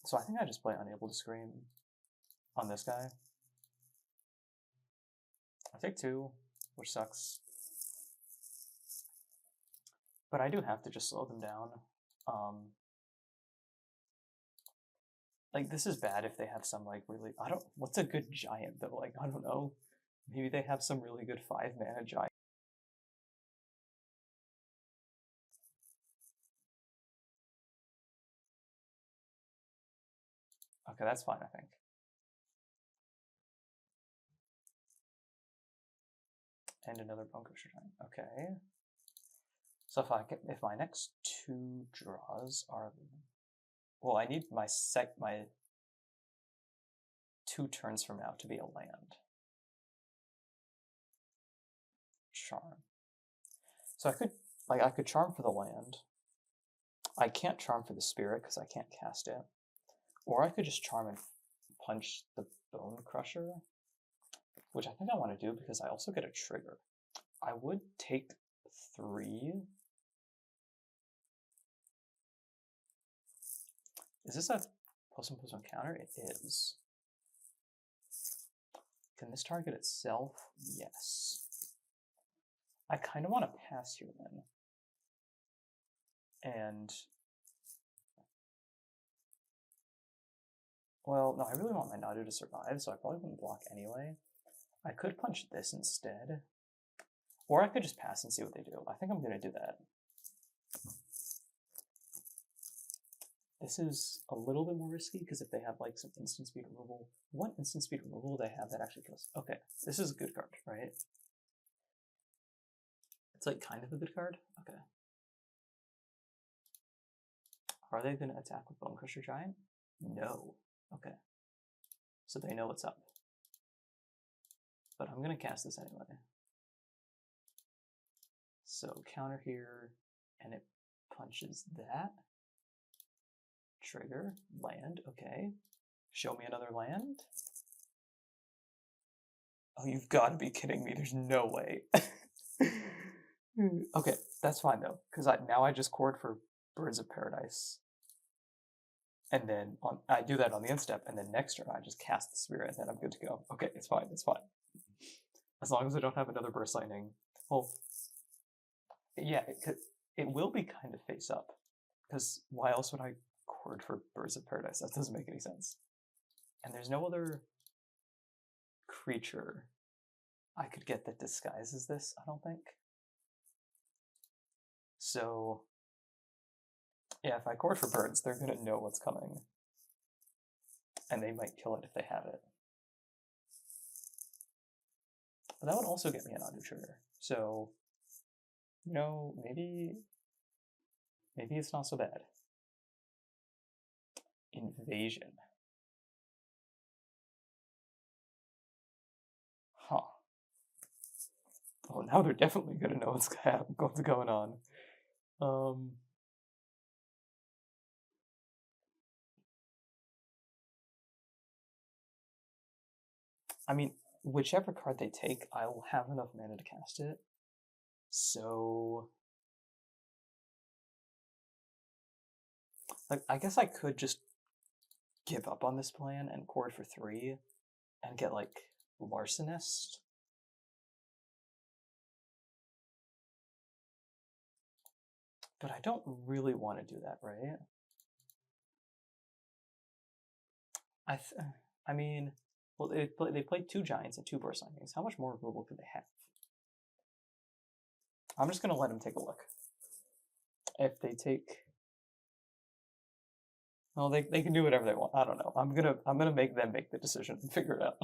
So I think I just play Unable to Scream on this guy. I take 2, which sucks. But I do have to just slow them down. Like, this is bad if they have some, like, really... What's a good giant, though? Like, I don't know. Maybe they have some really good 5-mana giant. Okay, that's fine, I think. And another Bunkers giant. Okay. So if my next 2 draws are... Well, I need my 2 turns from now to be a land. Charm. So I could charm for the land. I can't charm for the spirit because I can't cast it. Or I could just charm and punch the Bone Crusher, which I think I want to do because I also get a trigger. I would take 3. Is this a +1/+1 counter? It is. Can this target itself? Yes. I kind of want to pass here then. And... Well, no, I really want my Nadu to survive, so I probably wouldn't block anyway. I could punch this instead. Or I could just pass and see what they do. I think I'm going to do that. This is a little bit more risky, because if they have like some instant speed removal... What instant speed removal do they have that actually kills? Okay, this is a good card, right? It's like kind of a good card? Okay. Are they going to attack with Bone Crusher Giant? No. Okay. So they know what's up. But I'm going to cast this anyway. So counter here, and it punches that. Trigger, land, okay. Show me another land. Oh, you've got to be kidding me. There's no way. Okay, that's fine though, because now I just chord for Birds of Paradise. And then I do that on the end step, and then next turn I just cast the Spirit, and then I'm good to go. Okay, it's fine, it's fine. As long as I don't have another Burst Lightning. Well, yeah, it will be kind of face up. Because why else would I chord for Birds of Paradise? That doesn't make any sense. And there's no other creature I could get that disguises this, I don't think. So, yeah, if I chord for birds, they're going to know what's coming. And they might kill it if they have it. But that would also get me an Nadu trigger. So, you know, maybe it's not so bad. Invasion. Huh. Well, now they're definitely going to know what's going on. I mean, whichever card they take, I will have enough mana to cast it. So Like, I guess I could just give up on this plan and chord for 3 and get, like, Larcenist. But I don't really want to do that, right? I mean, well, they played 2 Giants and 2 Burst Lightnings. How much more removal could they have? I'm just going to let them take a look. If they take... Well, they can do whatever they want. I don't know. I'm gonna make them make the decision and figure it out.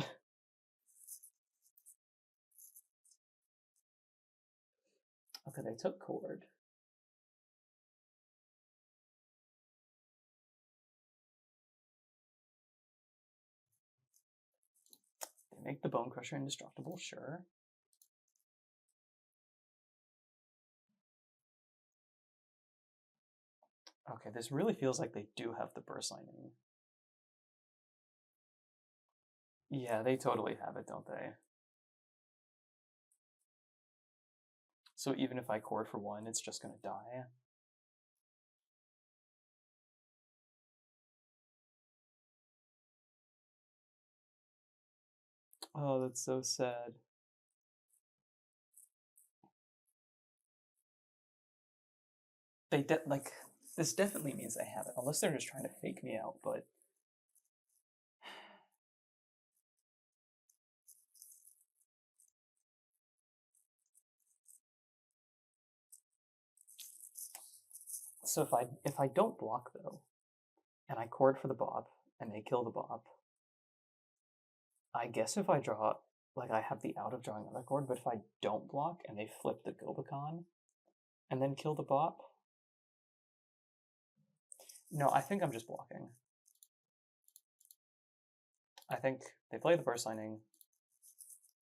Okay, they took chord. They make the Bone Crusher indestructible, sure. Okay, this really feels like they do have the Burst Lightning. Yeah, they totally have it, don't they? So even if I chord for 1, it's just gonna die. Oh, that's so sad. They like, this definitely means they have it, unless they're just trying to fake me out, but... So if I don't block, though, and I chord for the Bob, and they kill the Bob, I guess if I draw, like, I have the out of drawing another chord, but if I don't block and they flip the Gobakon and then kill the Bop, no, I think I'm just blocking. I think they play the Burst Lightning,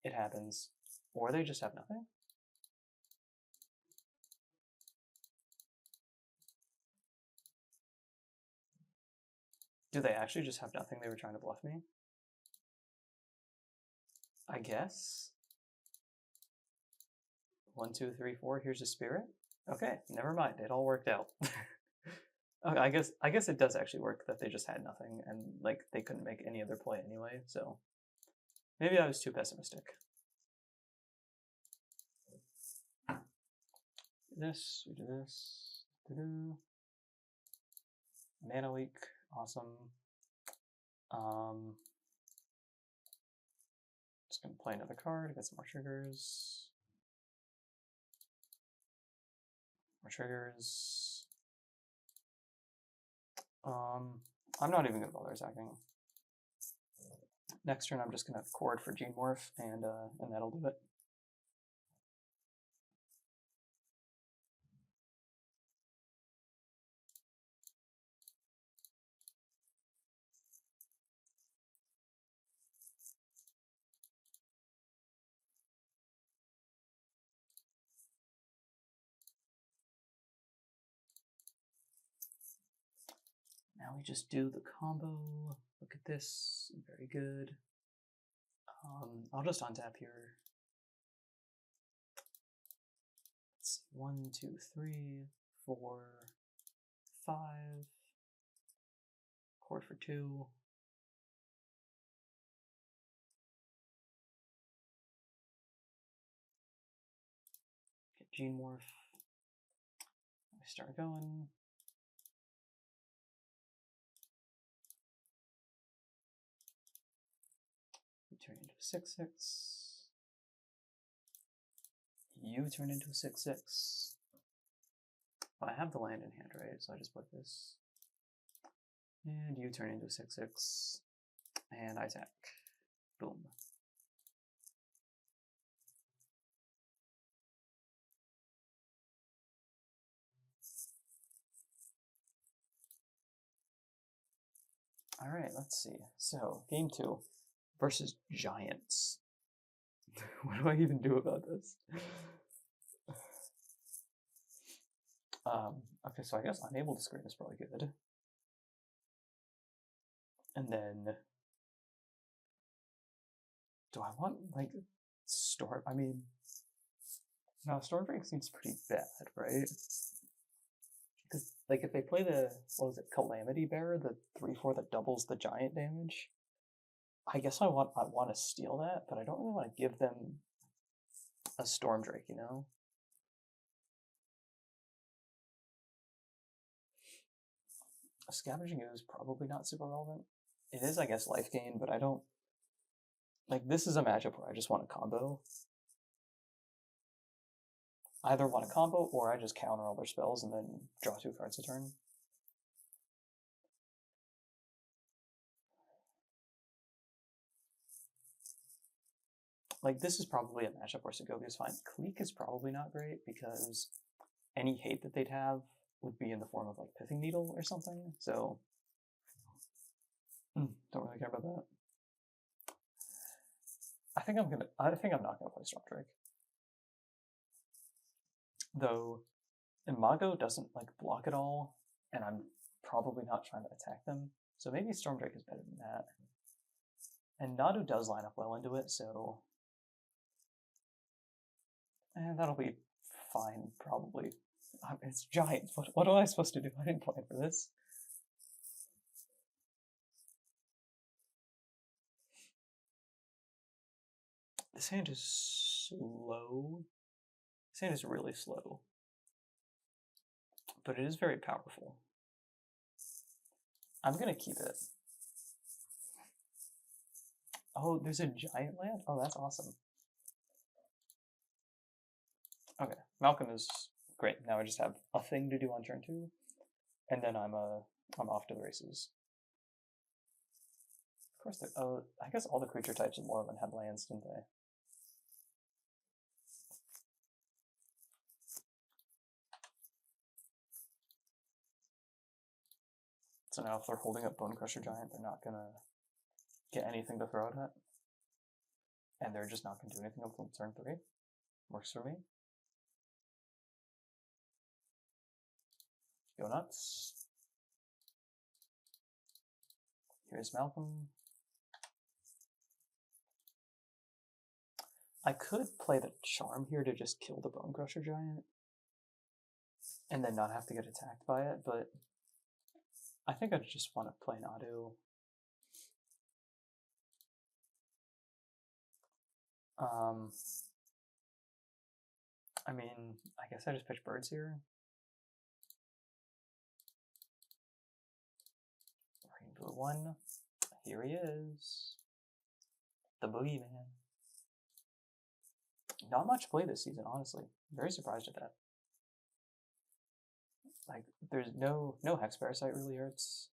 it happens, or they just have nothing. Do they actually just have nothing? They were trying to bluff me? I guess. 1, 2, 3, 4, here's a Spirit. Okay, never mind, it all worked out. Okay, I guess it does actually work that they just had nothing and like they couldn't make any other play anyway, so maybe I was too pessimistic. This, we do this. Mana leak, awesome. Just gonna play another card, get some more triggers. More triggers. I'm not even gonna bother attacking. Next turn I'm just gonna chord for Gene Morph and that'll do it. Now we just do the combo. Look at this, very good. I'll just untap here. Let's see, 1, 2, 3, 4, 5. Chord for 2. Get Gene Morph. I start going. You turn into a 6/6. You turn into a 6/6. Well, I have the land in hand, right? So I just put this. And you turn into a 6/6. And I attack. Boom. All right, let's see. So, game 2 versus Giants. What do I even do about this? Okay, so I guess Unable to Screen is probably good. And then, do I want, like, Storm? I mean, no, Stormbreak seems pretty bad, right? Because Like if they play the, what was it, Calamity Bearer, the 3/4 that doubles the giant damage, I guess I want to steal that, but I don't really want to give them a Storm Drake, you know? Scavenging is probably not super relevant. It is, I guess, life gain, but I don't... Like, this is a matchup where I just want a combo. I either want a combo, or I just counter all their spells and then draw 2 cards a turn. Like, this is probably a matchup where Segovia is fine. Cleek is probably not great, because any hate that they'd have would be in the form of, like, Pithing Needle or something, so... don't really care about that. I think I'm not gonna play Storm Drake. Though Imago doesn't like block at all, and I'm probably not trying to attack them, so maybe Storm Drake is better than that. And Nadu does line up well into it, so that'll be fine, probably. It's giant. What am I supposed to do? I didn't plan for this. This hand is slow. This hand is really slow. But it is very powerful. I'm gonna keep it. Oh, there's a giant land? Oh, that's awesome. Okay, Malcolm is great. Now I just have a thing to do on turn 2, and then I'm off to the races. Of course, I guess all the creature types in Morrowind had lands, didn't they? So now if they're holding up Bone Crusher Giant, they're not gonna get anything to throw it at. And they're just not gonna do anything until turn 3. Works for me. Go nuts. Here's Malcolm. I could play the Charm here to just kill the Bone Crusher Giant and then not have to get attacked by it, but I think I just want to play Nadu. I mean, I guess I just pitch birds here. Green blue 1. Here he is. The Boogeyman. Not much play this season, honestly. Very surprised at that. Like, there's no Hex Parasite really hurts.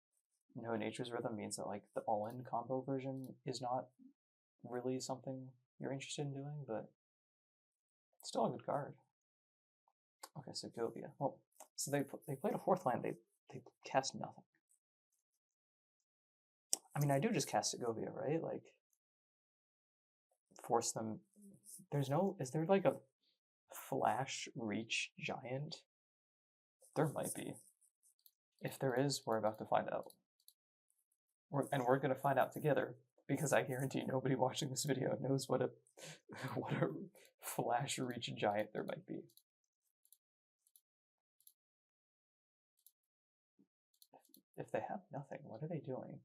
No Nature's Rhythm means that, like, the all-in combo version is not really something you're interested in doing, but it's still a good card. Okay, Segovia. Well, so they played a 4th land. They cast nothing. I mean, I do just cast Segovia, right? Like, force them. There's no. Is there like a Flash Reach Giant? There might be. If there is, we're about to find out. And we're going to find out together, because I guarantee nobody watching this video knows what a Flash Reach Giant there might be. If they have nothing, what are they doing?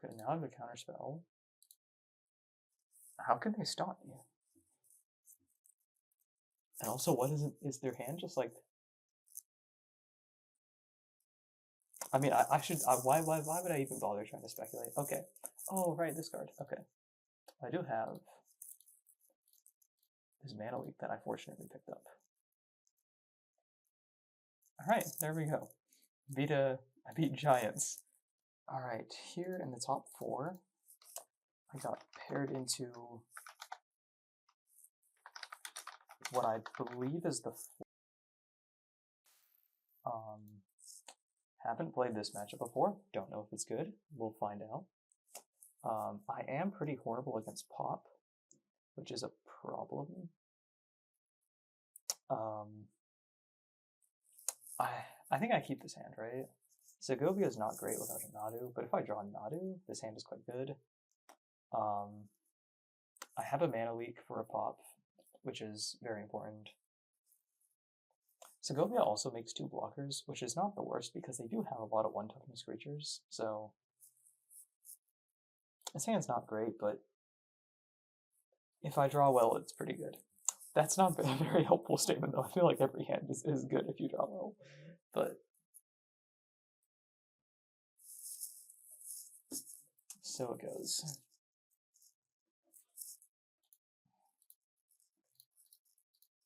Okay, now I have a counterspell. How can they stop me? And also, what is their hand just like... I mean, I should... why would I even bother trying to speculate? Okay. Oh, right, this card. Okay. I do have this Mana Leak that I fortunately picked up. Alright, there we go. I beat Giants. Alright, here in the top 4, I got paired into what I believe is the... haven't played this matchup before. Don't know if it's good. We'll find out. I am pretty horrible against Pop, which is a problem. I think I keep this hand, right? Segovia is not great without a Nadu, but if I draw Nadu, this hand is quite good. I have a mana leak for a pop, which is very important. Segovia also makes 2 blockers, which is not the worst because they do have a lot of 1-toughness creatures, so this hand's not great, but if I draw well, it's pretty good. That's not a very helpful statement, though. I feel like every hand is good if you draw well, but so it goes.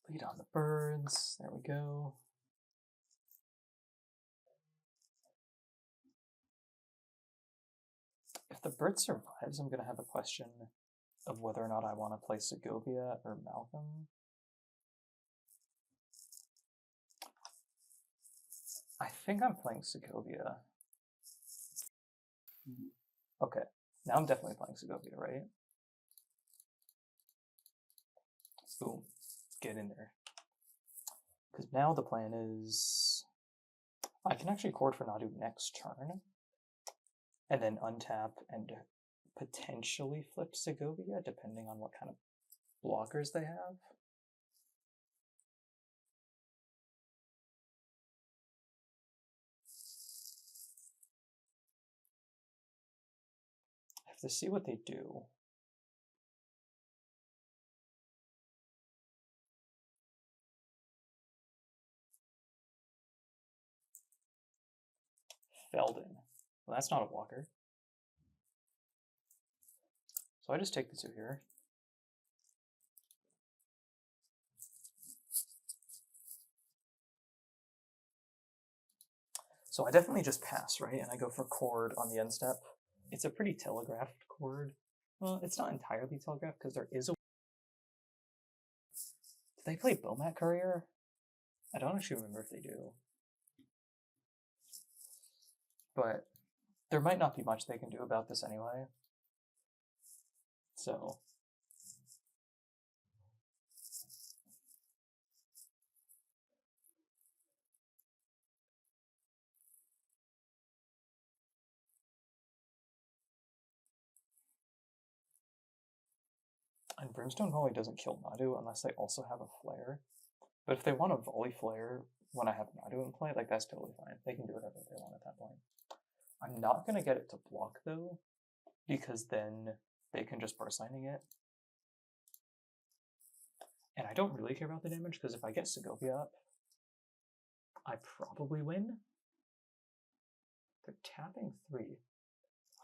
Lead on the birds. There we go. If the bird survives, I'm going to have a question of whether or not I want to play Segovia or Malcolm. I think I'm playing Segovia. Okay, now I'm definitely playing Segovia, right? Boom, get in there. Because now the plan is I can actually chord for Nadu next turn, and then untap and potentially flip Segovia, depending on what kind of blockers they have. I have to see what they do. Felden. Well, that's not a blocker. So I just take the 2 here. So I definitely just pass, right? And I go for chord on the end step. It's a pretty telegraphed chord. Well, it's not entirely telegraphed because there is a... Do they play Bomat Courier? I don't actually remember if they do. But there might not be much they can do about this anyway. So... And Brimstone Volley doesn't kill Nadu unless they also have a flare. But if they want a volley flare when I have Nadu in play, like that's totally fine. They can do whatever they want at that point. I'm not going to get it to block though, because then they can just burst lightning it. And I don't really care about the damage, because if I get Segovia up, I probably win. They're tapping 3.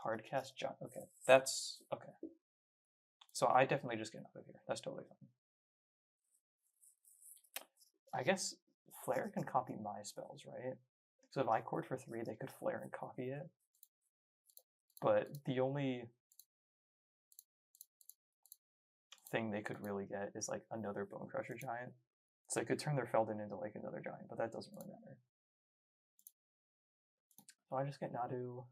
Hardcast jump. Okay, that's okay. So I definitely just get out of here. That's totally fine. I guess Flare can copy my spells, right? So if I chord for 3, they could Flare and copy it. But the only thing they could really get is like another Bone Crusher Giant. So they could turn their Felden into like another giant, but that doesn't really matter. So I just get Nadu.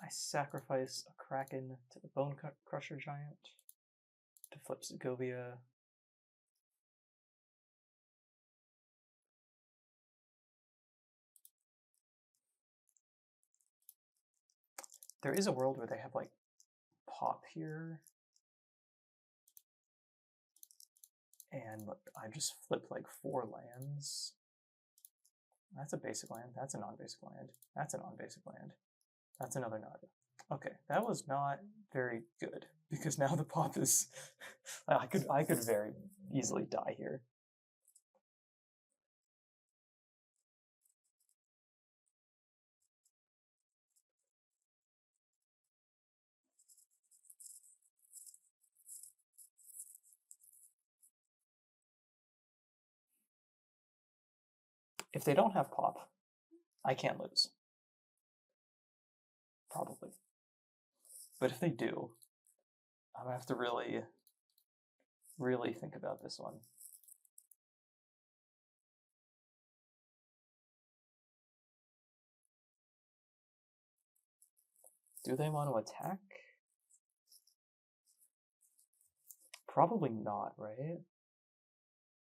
I sacrifice a Kraken to the Bone Crusher Giant to flip Segovia. There is a world where they have like pop here. And I just flip like 4 lands. That's a basic land. That's a non-basic land. That's a non-basic land. That's another Nadu. Okay, that was not very good because now the pop is. I could very easily die here. If they don't have pop, I can't lose. Probably. But if they do, I'm gonna have to really, really think about this one. Do they want to attack? Probably not, right?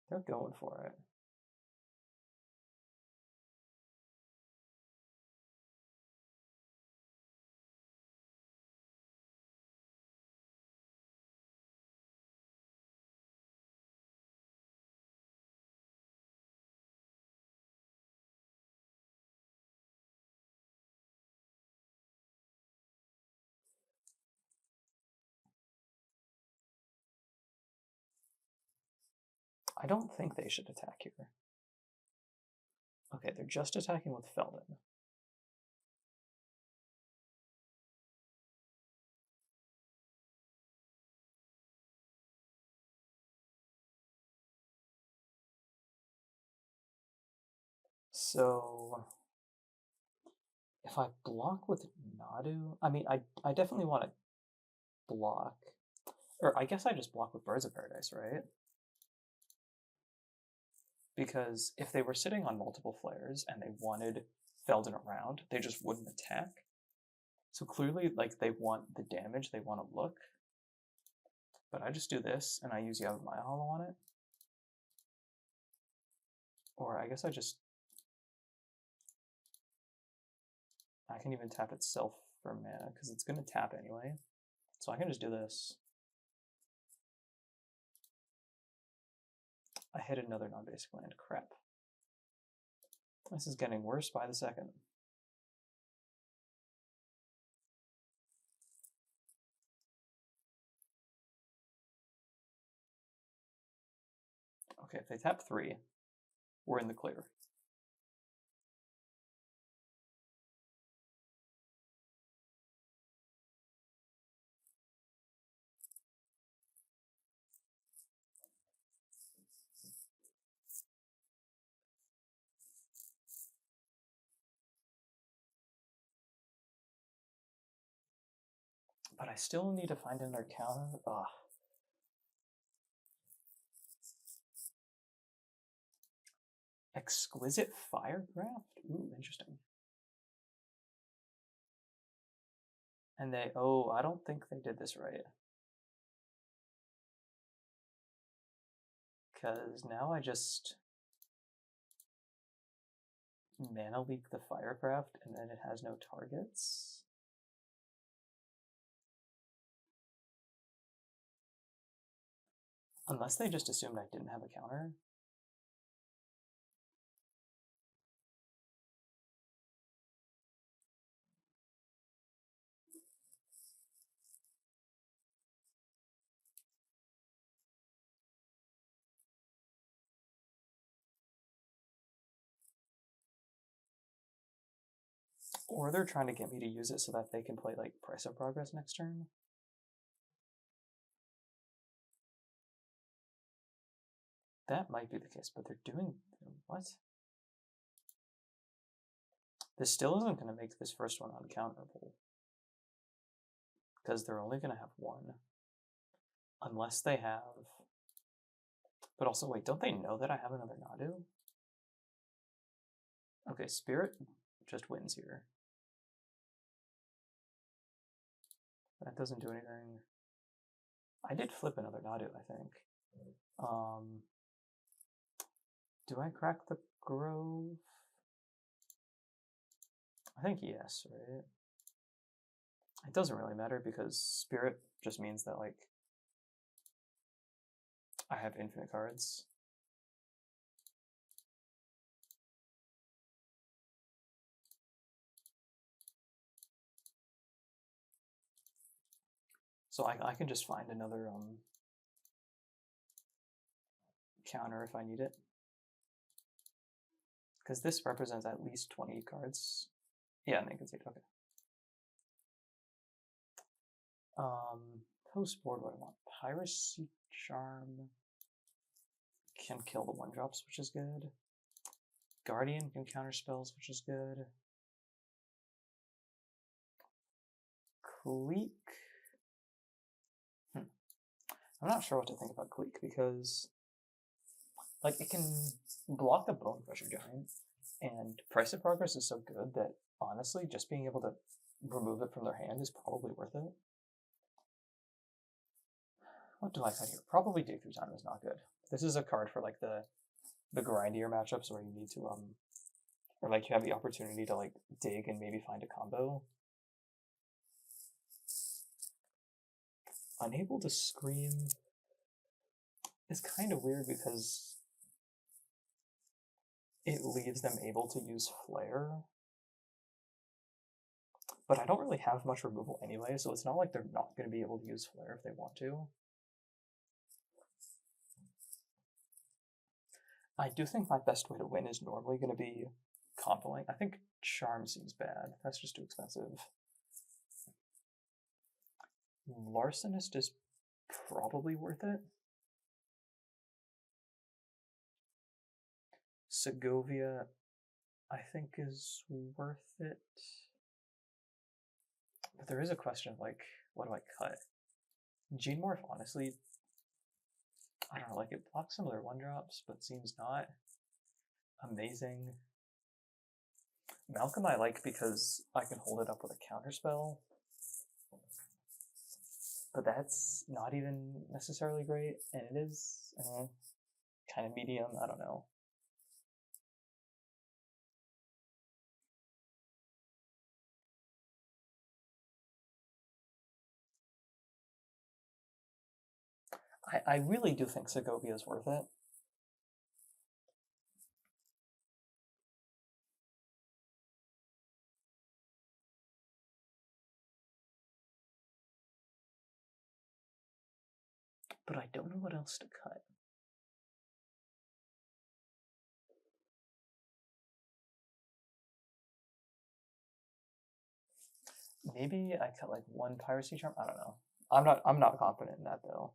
They're going for it. I don't think they should attack here. Okay, they're just attacking with Felden. So if I block with Nadu, I mean, I definitely want to block, or I guess I just block with Birds of Paradise, right? Because if they were sitting on multiple flares and they wanted Felden around, they just wouldn't attack. So clearly, like, they want the damage, they want to look. But I just do this, and I use Yavimaya Hollow on it. Or I guess I can even tap itself for mana, because it's going to tap anyway. So I can just do this. I hit another non-basic land. Crap. This is getting worse by the second. Okay, if they tap 3, we're in the clear. But I still need to find another counter. Ugh. Exquisite Firegraft? Ooh, interesting. And they, oh, I don't think they did this right. Because now I just mana leak the Firecraft and then it has no targets. Unless they just assumed I didn't have a counter. Or they're trying to get me to use it so that they can play like Price of Progress next turn. That might be the case, but they're doing what? This still isn't going to make this first one uncounterable. Because they're only going to have 1. Unless they have... But also, wait, don't they know that I have another Nadu? Okay, Spirit just wins here. That doesn't do anything. I did flip another Nadu, I think. Do I crack the Grove? I think yes, right? It doesn't really matter because Spirit just means that, like, I have infinite cards. So I can just find another counter if I need it. Because this represents at least 20 cards. Yeah, and they can see it, okay. Post board, what do I want? Piracy Charm can kill the 1-drops, which is good. Guardian can counter spells, which is good. Cleek. I'm not sure what to think about Cleek because, like, it can block the Bone Crusher Giant, and Price of Progress is so good that, honestly, just being able to remove it from their hand is probably worth it. What do I cut here? Probably Dig Through Time is not good. This is a card for, like, the grindier matchups where you need to, or, like, you have the opportunity to, like, dig and maybe find a combo. Unable to Scream is kind of weird because it leaves them able to use Flare. But I don't really have much removal anyway, so it's not like they're not going to be able to use Flare if they want to. I do think my best way to win is normally going to be comboing. I think Charm seems bad. That's just too expensive. Larcenist is probably worth it. Segovia, I think, is worth it. But there is a question of, like, what do I cut? Gene Morph, honestly, I don't know, like, it blocks some of their 1-drops, but seems not amazing. Malcolm I like because I can hold it up with a counterspell. But that's not even necessarily great, and it is kind of medium, I don't know. I really do think Segovia is worth it. But I don't know what else to cut. Maybe I cut like 1 Piracy Charm. I don't know. I'm not confident in that though.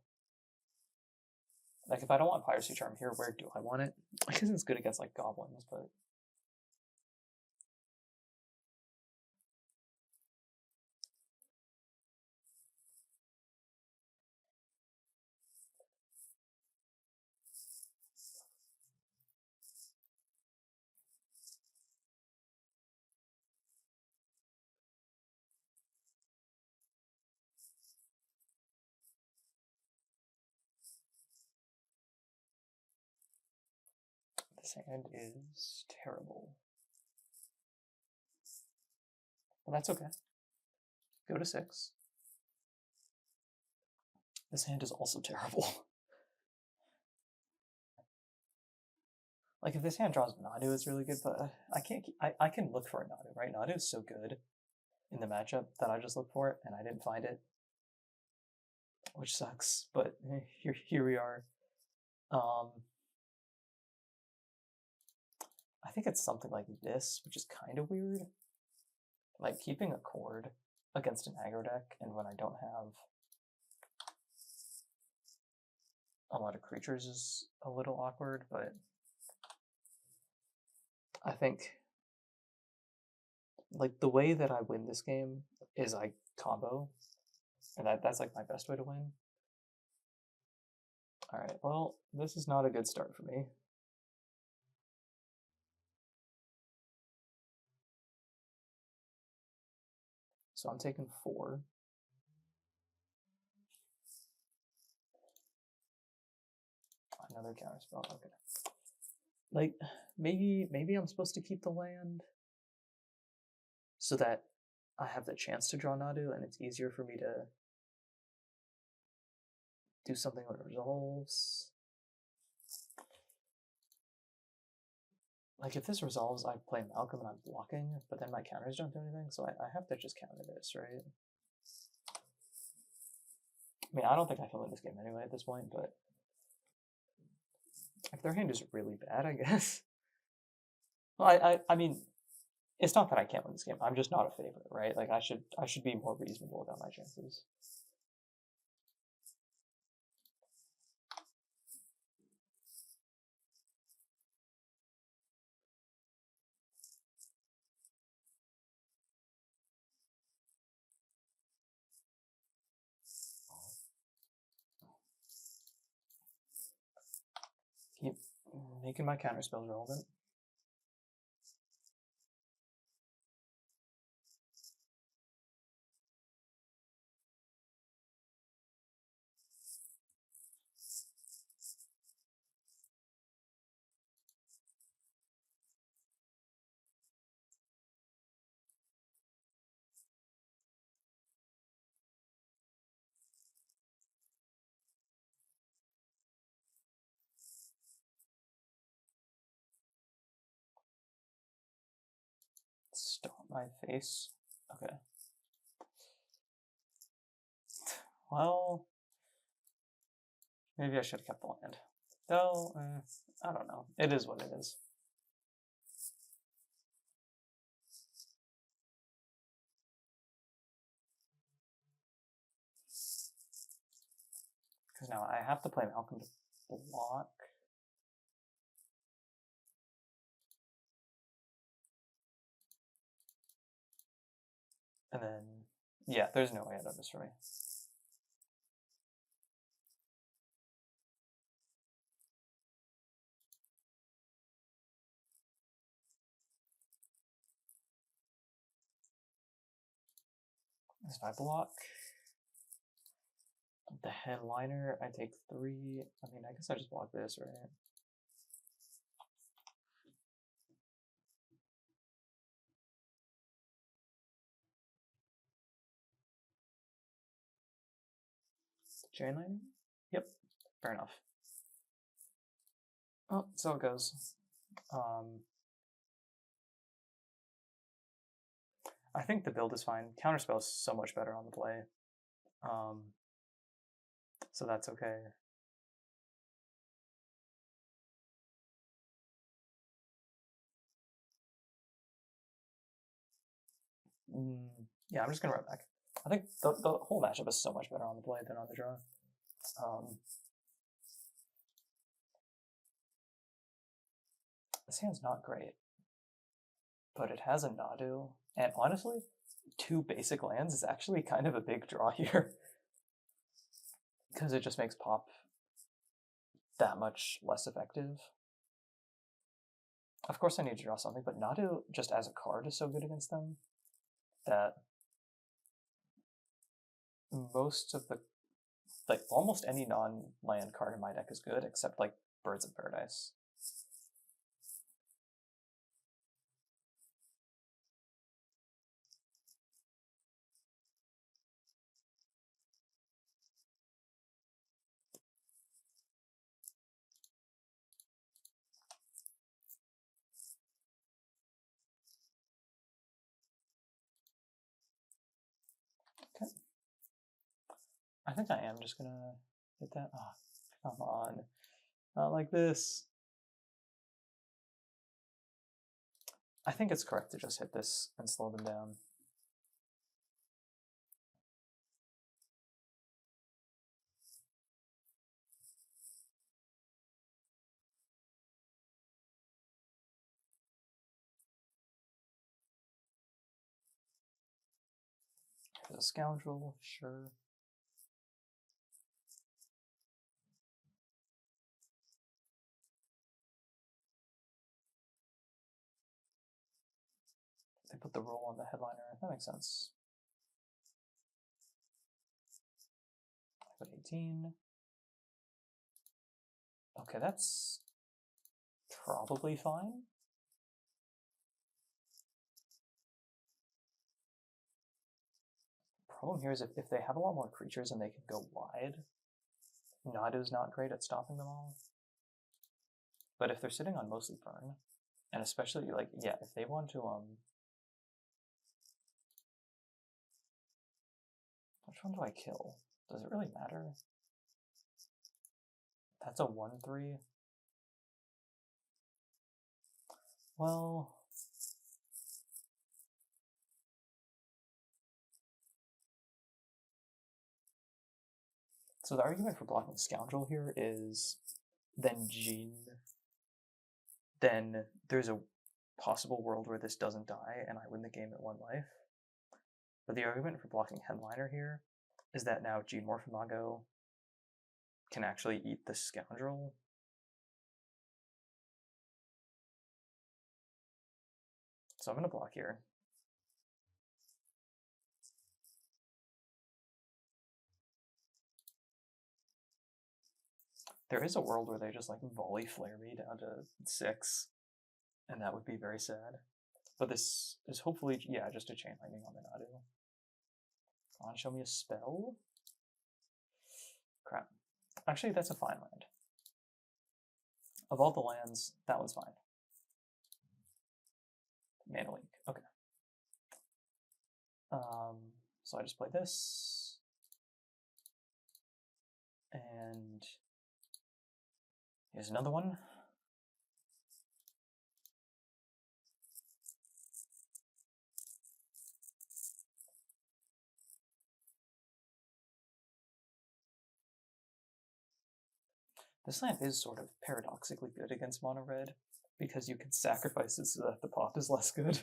Like if I don't want Piracy Charm here, where do I want it? I guess it's good against like goblins, but this hand is terrible. Well, that's okay. Go to 6. This hand is also terrible. Like if this hand draws Nadu, it's really good, but I can't. I can look for a Nadu, right? Nadu is so good in the matchup that I just looked for it and I didn't find it, which sucks. But here we are. I think it's something like this, which is kind of weird. Like keeping a chord against an aggro deck, and when I don't have a lot of creatures is a little awkward, but I think like the way that I win this game is I combo, and that's like my best way to win. Alright, well, this is not a good start for me. So I'm taking 4. Another counterspell, okay. Like, maybe I'm supposed to keep the land so that I have the chance to draw Nadu and it's easier for me to do something when it resolves. Like if this resolves, I play Malcolm and I'm blocking, but then my counters don't do anything, so I have to just counter this, right? I mean, I don't think I can win this game anyway at this point, but if their hand is really bad, I guess. Well, I mean, it's not that I can't win this game. I'm just not a favorite, right? Like I should be more reasonable about my chances. Keep making my counterspells relevant. Stomp my face. Okay. Well, maybe I should have kept the land. Though, I don't know. It is what it is. Because now I have to play Malcolm to block. And then, yeah, there's no way out of this for me. If I block the headliner, I take 3. I mean, I guess I just block this, right? Chain lightning? Yep, fair enough. Oh, so it goes. I think the build is fine. Counterspell is so much better on the play. So that's okay. Yeah, I'm just going to run back. I think the whole matchup is so much better on the play than on the draw. This hand's not great, but it has a Nadu, and honestly, 2 basic lands is actually kind of a big draw here, because it just makes pop that much less effective. Of course I need to draw something, but Nadu just as a card is so good against them that most of the, like almost any non-land card in my deck is good, except like Birds of Paradise. Okay. I think I am just gonna hit that. Oh, come on. Not like this. I think it's correct to just hit this and slow them down. Here's a Scoundrel, sure. They put the roll on the headliner. That makes sense. I put 18. Okay, that's probably fine. Problem here is if they have a lot more creatures and they can go wide, Nadu's not great at stopping them all. But if they're sitting on mostly burn, and especially like, yeah, if they want to which one do I kill? Does it really matter? That's a 1/3. Well, so the argument for blocking Scoundrel here is then then there's a possible world where this doesn't die and I win the game at 1 life. But the argument for blocking Headliner here is that now Gene Morphimago can actually eat the Scoundrel. So I'm going to block here. There is a world where they just like volley flare me down to 6, and that would be very sad. But this is hopefully, yeah, just a Chain Lightning on the Nadu. Come on, show me a spell. Crap. Actually, that's a fine land. Of all the lands, that one's fine. Mana Link, okay. So I just play this. And here's another one. This land is sort of paradoxically good against mono red because you can sacrifice it so that the pop is less good.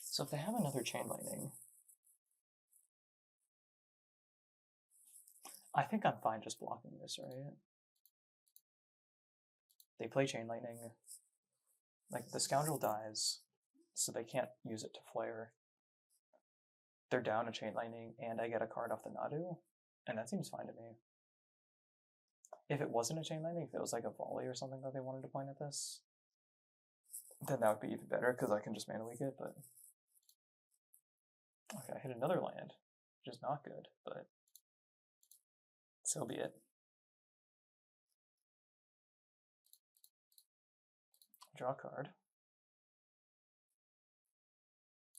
So if they have another Chain Lightning, I think I'm fine just blocking this, right? They play Chain Lightning. Like, the Scoundrel dies, so they can't use it to flare. They're down a Chain Lightning, and I get a card off the Nadu, and that seems fine to me. If it wasn't a Chain Lightning, if it was like a volley or something that they wanted to point at this, then that would be even better, because I can just mana leak it, but... Okay, I hit another land, which is not good, but so be it. Draw a card.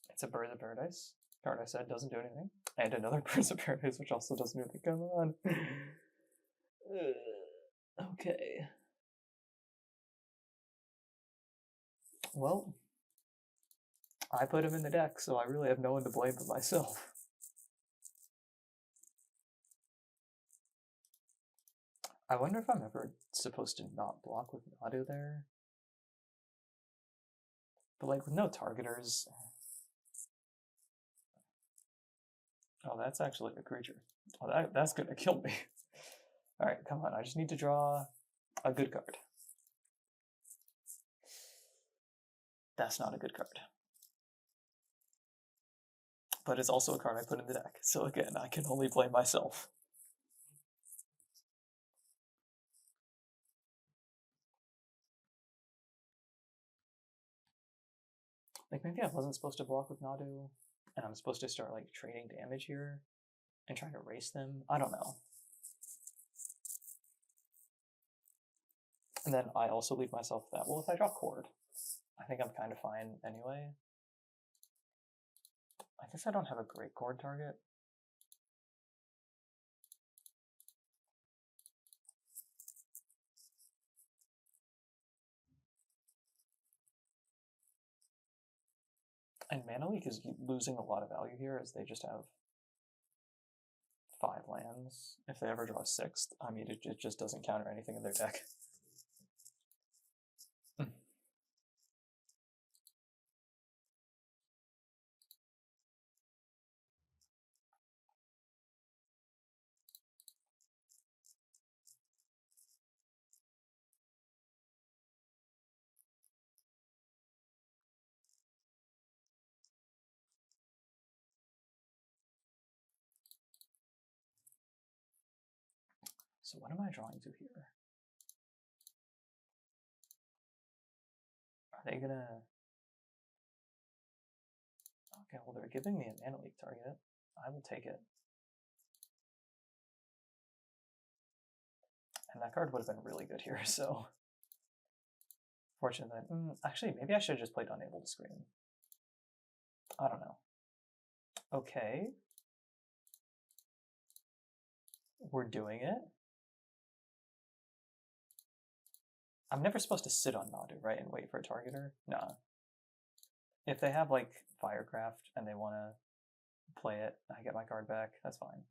It's a Birds of Paradise. Card I said doesn't do anything. And another Birds of Paradise, which also doesn't do anything. Come on. Okay. Well, I put him in the deck, so I really have no one to blame but myself. I wonder if I'm ever supposed to not block with Nadu there. But like with no targeters... Oh, that's actually a creature. Oh, that's gonna kill me. Alright, come on, I just need to draw a good card. That's not a good card. But it's also a card I put in the deck, so again, I can only blame myself. Like, maybe I wasn't supposed to block with Nadu, and I'm supposed to start, like, trading damage here and trying to race them. I don't know. And then I also leave myself that, well, if I draw Cord, I think I'm kind of fine anyway. I guess I don't have a great Cord target. And Mana Leak is losing a lot of value here, as they just have 5 lands. If they ever draw a 6th, I mean, it just doesn't counter anything in their deck. So what am I drawing to here? Are they gonna... Okay, well, they're giving me a Mana Leak target. I will take it. And that card would have been really good here, so... Fortunate that... actually, maybe I should have just played Unable to Scream. I don't know. Okay. We're doing it. I'm never supposed to sit on Nadu, right, and wait for a targeter? Nah. If they have, like, Firecraft and they want to play it, I get my card back, that's fine.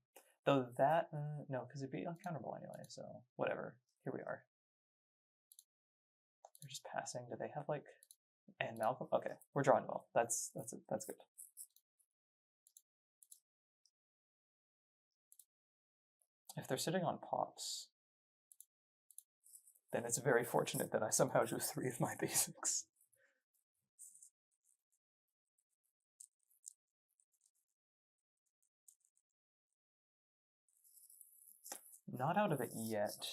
Though that, no, because it'd be uncounterable anyway, so whatever. Here we are. They're just passing. Do they have, like, and Malcolm? Okay, we're drawing well. That's good. If they're sitting on pops, then it's very fortunate that I somehow drew 3 of my basics. Not out of it yet,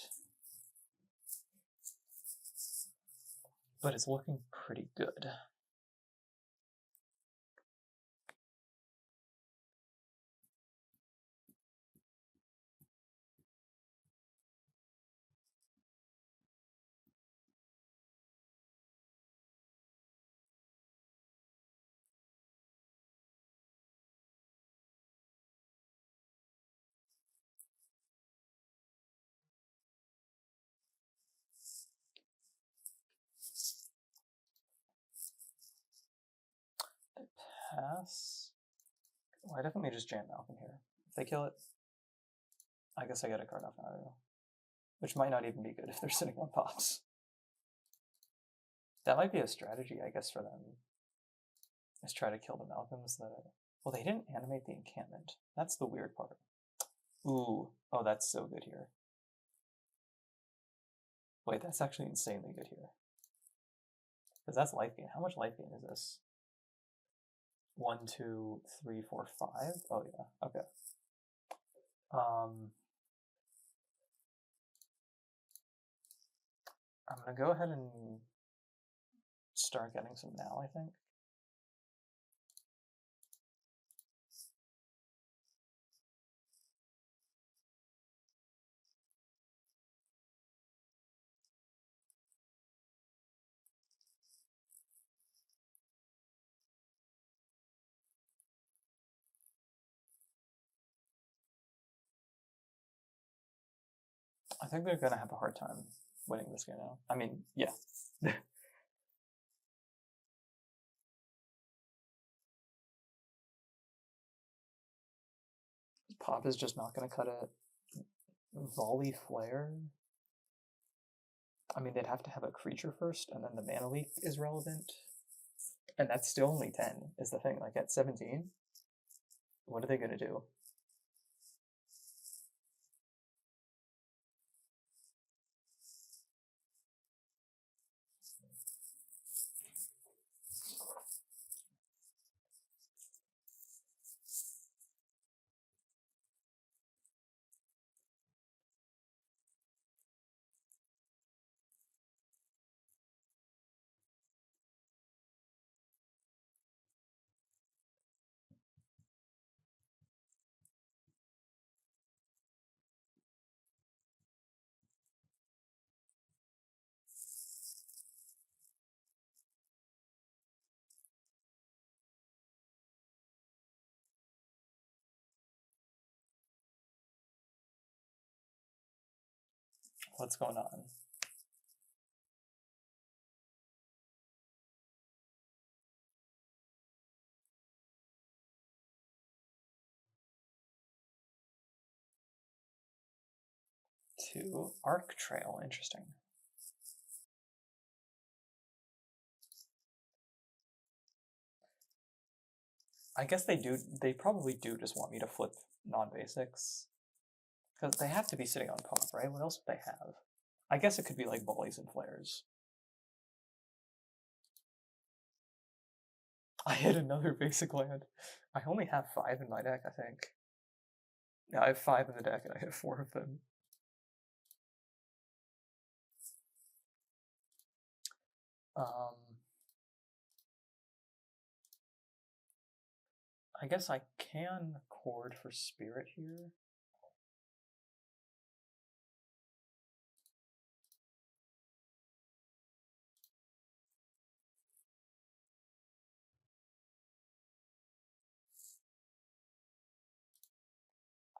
but it's looking pretty good. pass. Well, I definitely just jam Malcolm here. If they kill it, I guess I get a card off Nadu, which might not even be good if they're sitting on pops. That might be a strategy, I guess, for them. Is try to kill the Malcolms that. Well, they didn't animate the encampment. That's the weird part. Ooh, oh, that's so good here. Wait, that's actually insanely good here. Because that's life gain. How much life gain is this? 1, 2, 3, 4, 5? Oh yeah, okay. I'm gonna go ahead and start getting some now, I think. I think they're gonna have a hard time winning this game now. I mean, yeah. Pop is just not gonna cut a volley flare. I mean, they'd have to have a creature first, and then the mana leak is relevant. And that's still only 10, is the thing. Like, at 17, what are they gonna do? What's going on? To Arc Trail, interesting. I guess they probably do just want me to flip non-basics. Because they have to be sitting on pop, right? What else would they have? I guess it could be like volleys and flares. I hit another basic land. I only have 5 in my deck, I think. Yeah, I have 5 in the deck and I hit 4 of them. I guess I can chord for spirit here.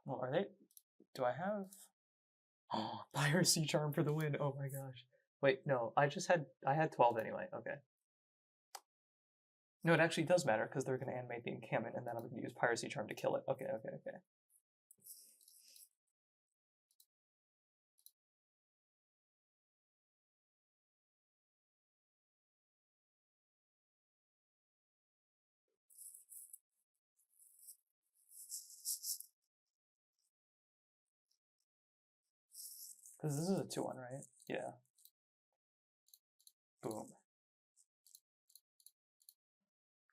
Well, are they? Do I have? Oh, Piracy Charm for the win! Oh my gosh! Wait, no, I had 12 anyway. Okay. No, it actually does matter because they're going to animate the encampment, and then I'm going to use Piracy Charm to kill it. Okay. Because this is a 2-1, right? Yeah. Boom.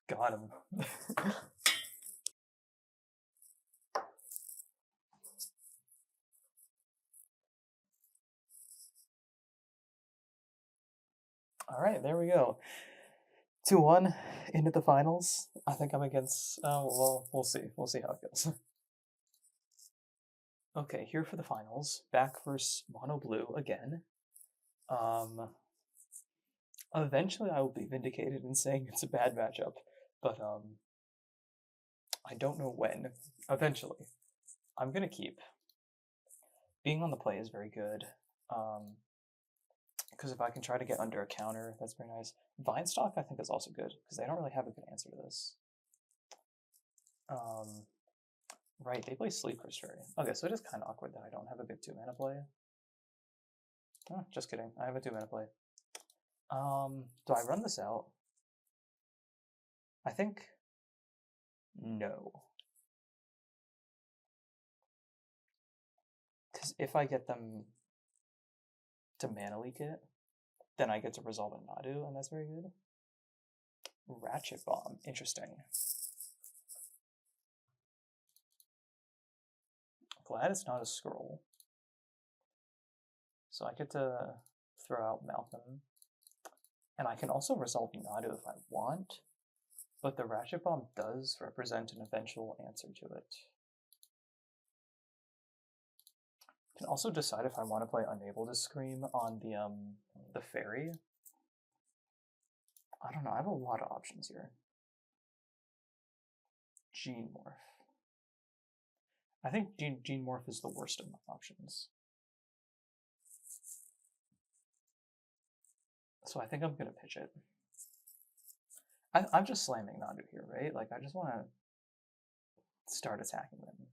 Got him. All right, there we go. 2-1 into the finals. I think I'm against. Oh well, we'll see. We'll see how it goes. Okay, here for the finals. Back versus Mono Blue again. Eventually I will be vindicated in saying it's a bad matchup, but I don't know when. Eventually. I'm gonna keep. Being on the play is very good. Because if I can try to get under a counter, that's very nice. Vinestock I think is also good, because they don't really have a good answer to this. Right, they play Sleep Crystal. Okay, so it is kind of awkward that I don't have a big 2-mana play. Oh, just kidding. I have a 2-mana play. Do I run this out? I think no. Because if I get them to mana leak it, then I get to resolve a Nadu, and that's very good. Ratchet Bomb, interesting. Glad it's not a scroll. So I get to throw out Malcolm. And I can also resolve Nadu if I want, but the Ratchet Bomb does represent an eventual answer to it. I can also decide if I want to play Unable to Scream on the fairy. I don't know, I have a lot of options here. Gene Morph. I think Gene Morph is the worst of my options. So I think I'm gonna pitch it. I'm just slamming Nadu here, right? Like, I just want to start attacking them.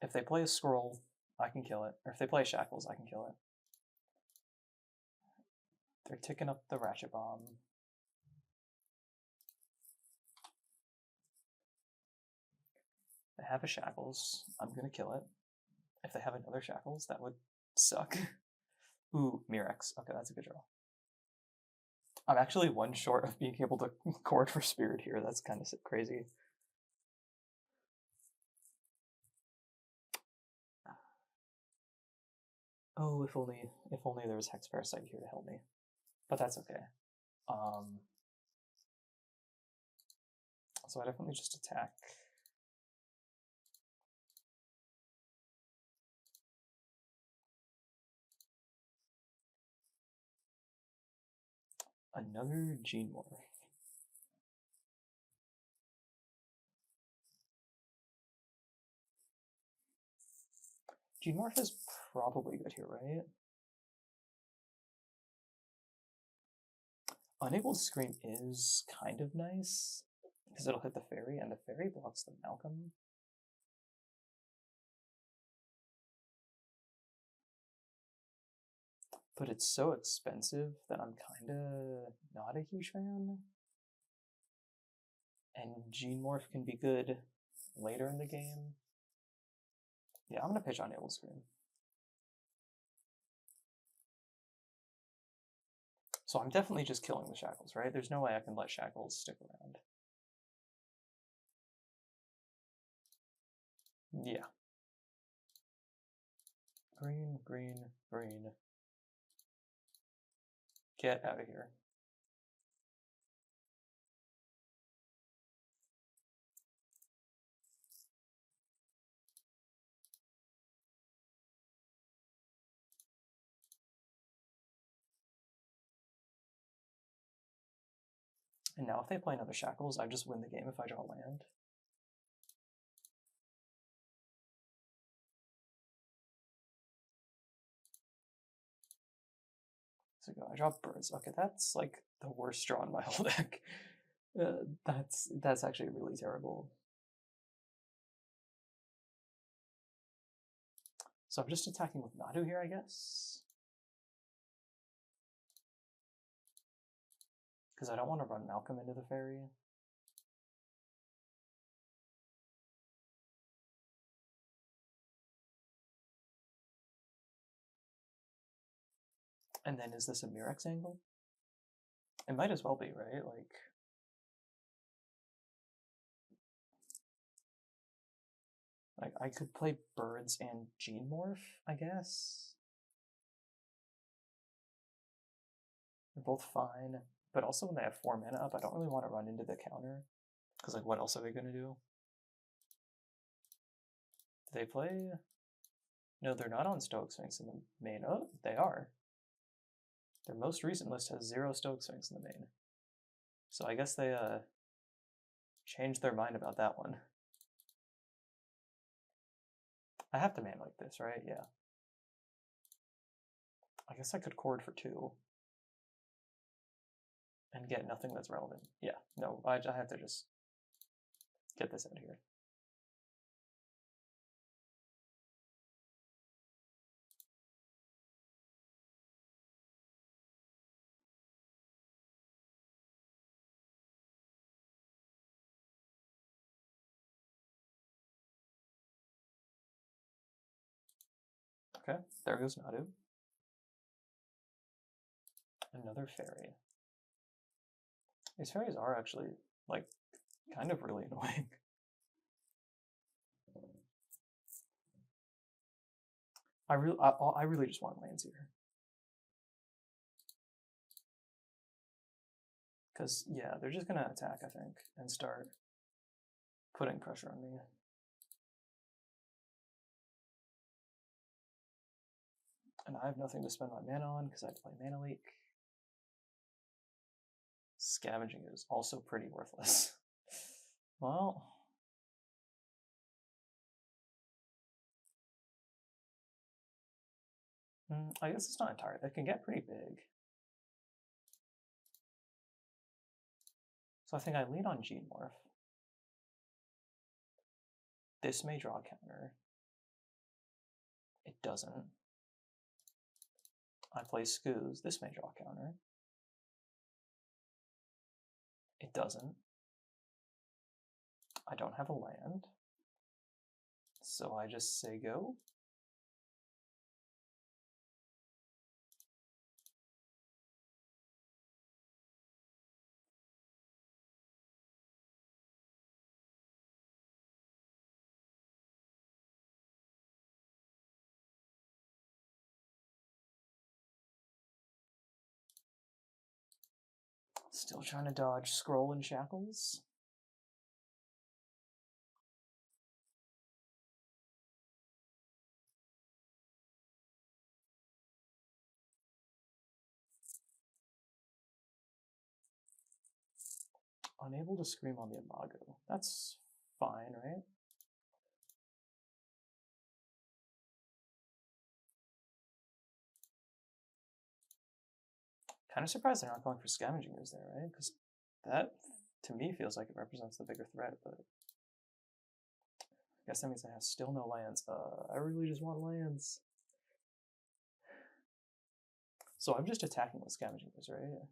If they play a scroll, I can kill it. Or if they play shackles, I can kill it. They're ticking up the Ratchet Bomb. They have a shackles. I'm gonna kill it. If they have another shackles, that would suck. Ooh, Mirex. Okay, that's a good draw. I'm actually one short of being able to chord for Spirit here. That's kind of crazy. Oh, if only there was Hex Parasite here to help me. But that's okay. So I definitely just attack. Another Gene Morph. Gene Morph is probably good here, right? Unable to Scream is kind of nice, because it'll hit the fairy, and the fairy blocks the Malcolm. But it's so expensive that I'm kinda not a huge fan. And Gene Morph can be good later in the game. Yeah, I'm gonna pitch Unable to Scream. So I'm definitely just killing the shackles, right? There's no way I can let shackles stick around. Yeah. Green, green, green. Get out of here. And now if they play another shackles, I just win the game if I draw land. So go, I draw birds. Okay, that's like the worst draw in my whole deck. That's actually really terrible. So I'm just attacking with Nadu here, I guess. Because I don't want to run Malcolm into the fairy. And then is this a Murex angle? It might as well be, right? Like I could play birds and Gene Morph, I guess. They're both fine. But also when they have 4 mana up, I don't really want to run into the counter. Because like what else are they gonna do? Do they play? No, they're not on Stoic Sphinx in the main. Oh, they are. Their most recent list has 0 Stoic Sphinx in the main. So I guess they changed their mind about that one. I have to man like this, right? Yeah. guess I could chord for 2 and get nothing that's relevant. Yeah, no, I have to just get this out here. Okay, there goes Nadu. Another fairy. These fairies are actually, like, kind of really annoying. I really just want lands here. Because, yeah, they're just going to attack, I think, and start putting pressure on me. And I have nothing to spend my mana on because I have to play Mana Leak. Scavenging is also pretty worthless. Well, I guess it's not entirely. It can get pretty big. So I think I lean on Gene Morph. This may draw a counter. It doesn't. I play Scooz. This may draw a counter. It doesn't. I don't have a land. So I just say go. Still trying to dodge Scroll and Shackles. Unable to scream on the Imago. That's fine, right? Kind of surprised they're not going for Scavenging Ooze there, right? Because that, to me, feels like it represents the bigger threat, but I guess that means I have still no lands. I really just want lands. So I'm just attacking with Scavenging Ooze, right?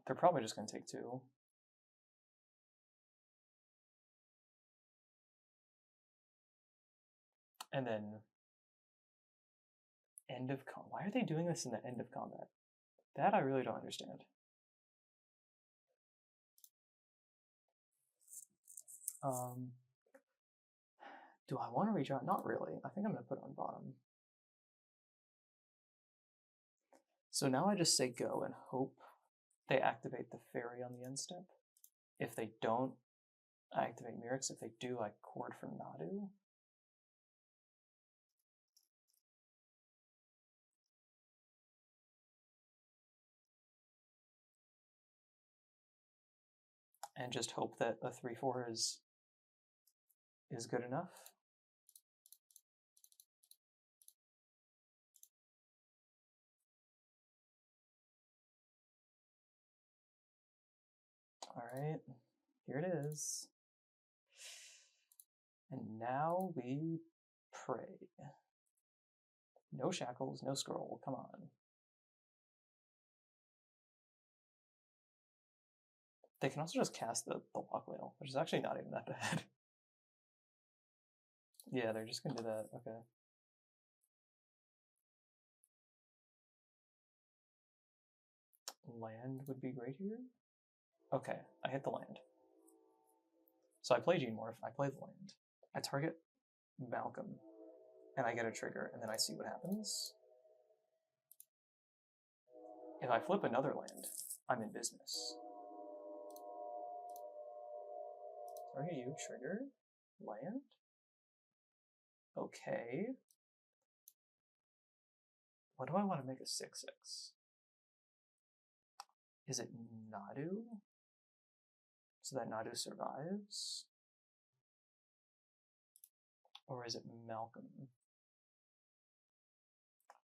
They're probably just going to take 2. And then end of combat. Why are they doing this in the end of combat? That I really don't understand. Do I want to reach out? Not really. I think I'm going to put it on bottom. So now I just say go and hope they activate the fairy on the end step. If they don't, I activate Mirrex. If they do, I chord for Nadu. And just hope that a 3/4 is good enough. All right, here it is. And now we pray. No shackles, no scroll, come on. They can also just cast the Lock Whale, which is actually not even that bad. Yeah, they're just gonna do that, okay. Land would be great here. Okay, I hit the land. So I play Gene Morph, I play the land. I target Malcolm, and I get a trigger, and then I see what happens. If I flip another land, I'm in business. Target you, trigger, land? Okay. What do I want to make a 6/6? Is it Nadu? So that Nadu survives? Or is it Malcolm?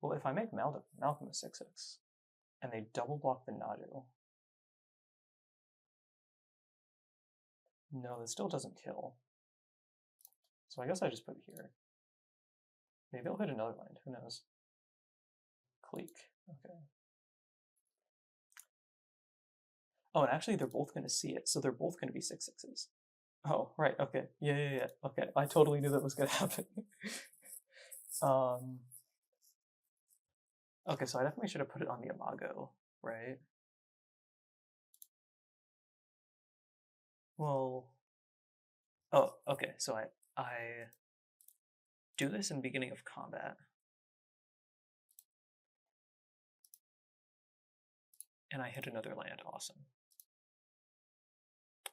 Well, if I make Malcolm a 6/6, and they double block the Nadu. No, that still doesn't kill. So I guess I just put it here. Maybe I'll hit another land, who knows? Clique, okay. Oh, and actually they're both going to see it, so they're both going to be 6/6s. Oh, right, okay. Yeah, okay. I totally knew that was going to happen. Okay, so I definitely should have put it on the Imago, right? Well, oh, okay, so I do this in beginning of combat. And I hit another land, awesome.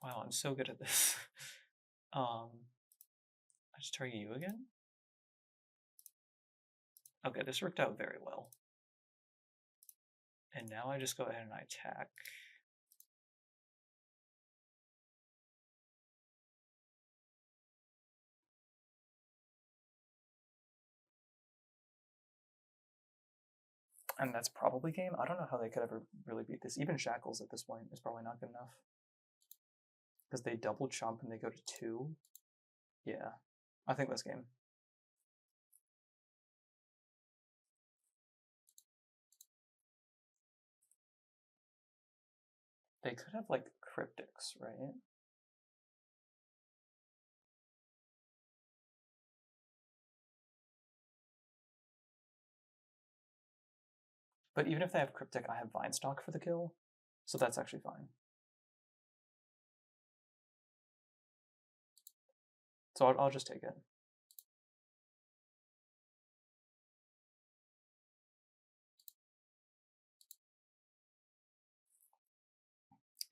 Wow, I'm so good at this. I just target you again? Okay, this worked out very well. And now I just go ahead and I attack. And that's probably game. I don't know how they could ever really beat this. Even Shackles at this point is probably not good enough. Because they double chomp and they go to 2. Yeah, I think that's game. They could have like cryptics, right? But even if they have cryptic, I have Vinestock for the kill, so that's actually fine. So I'll just take it.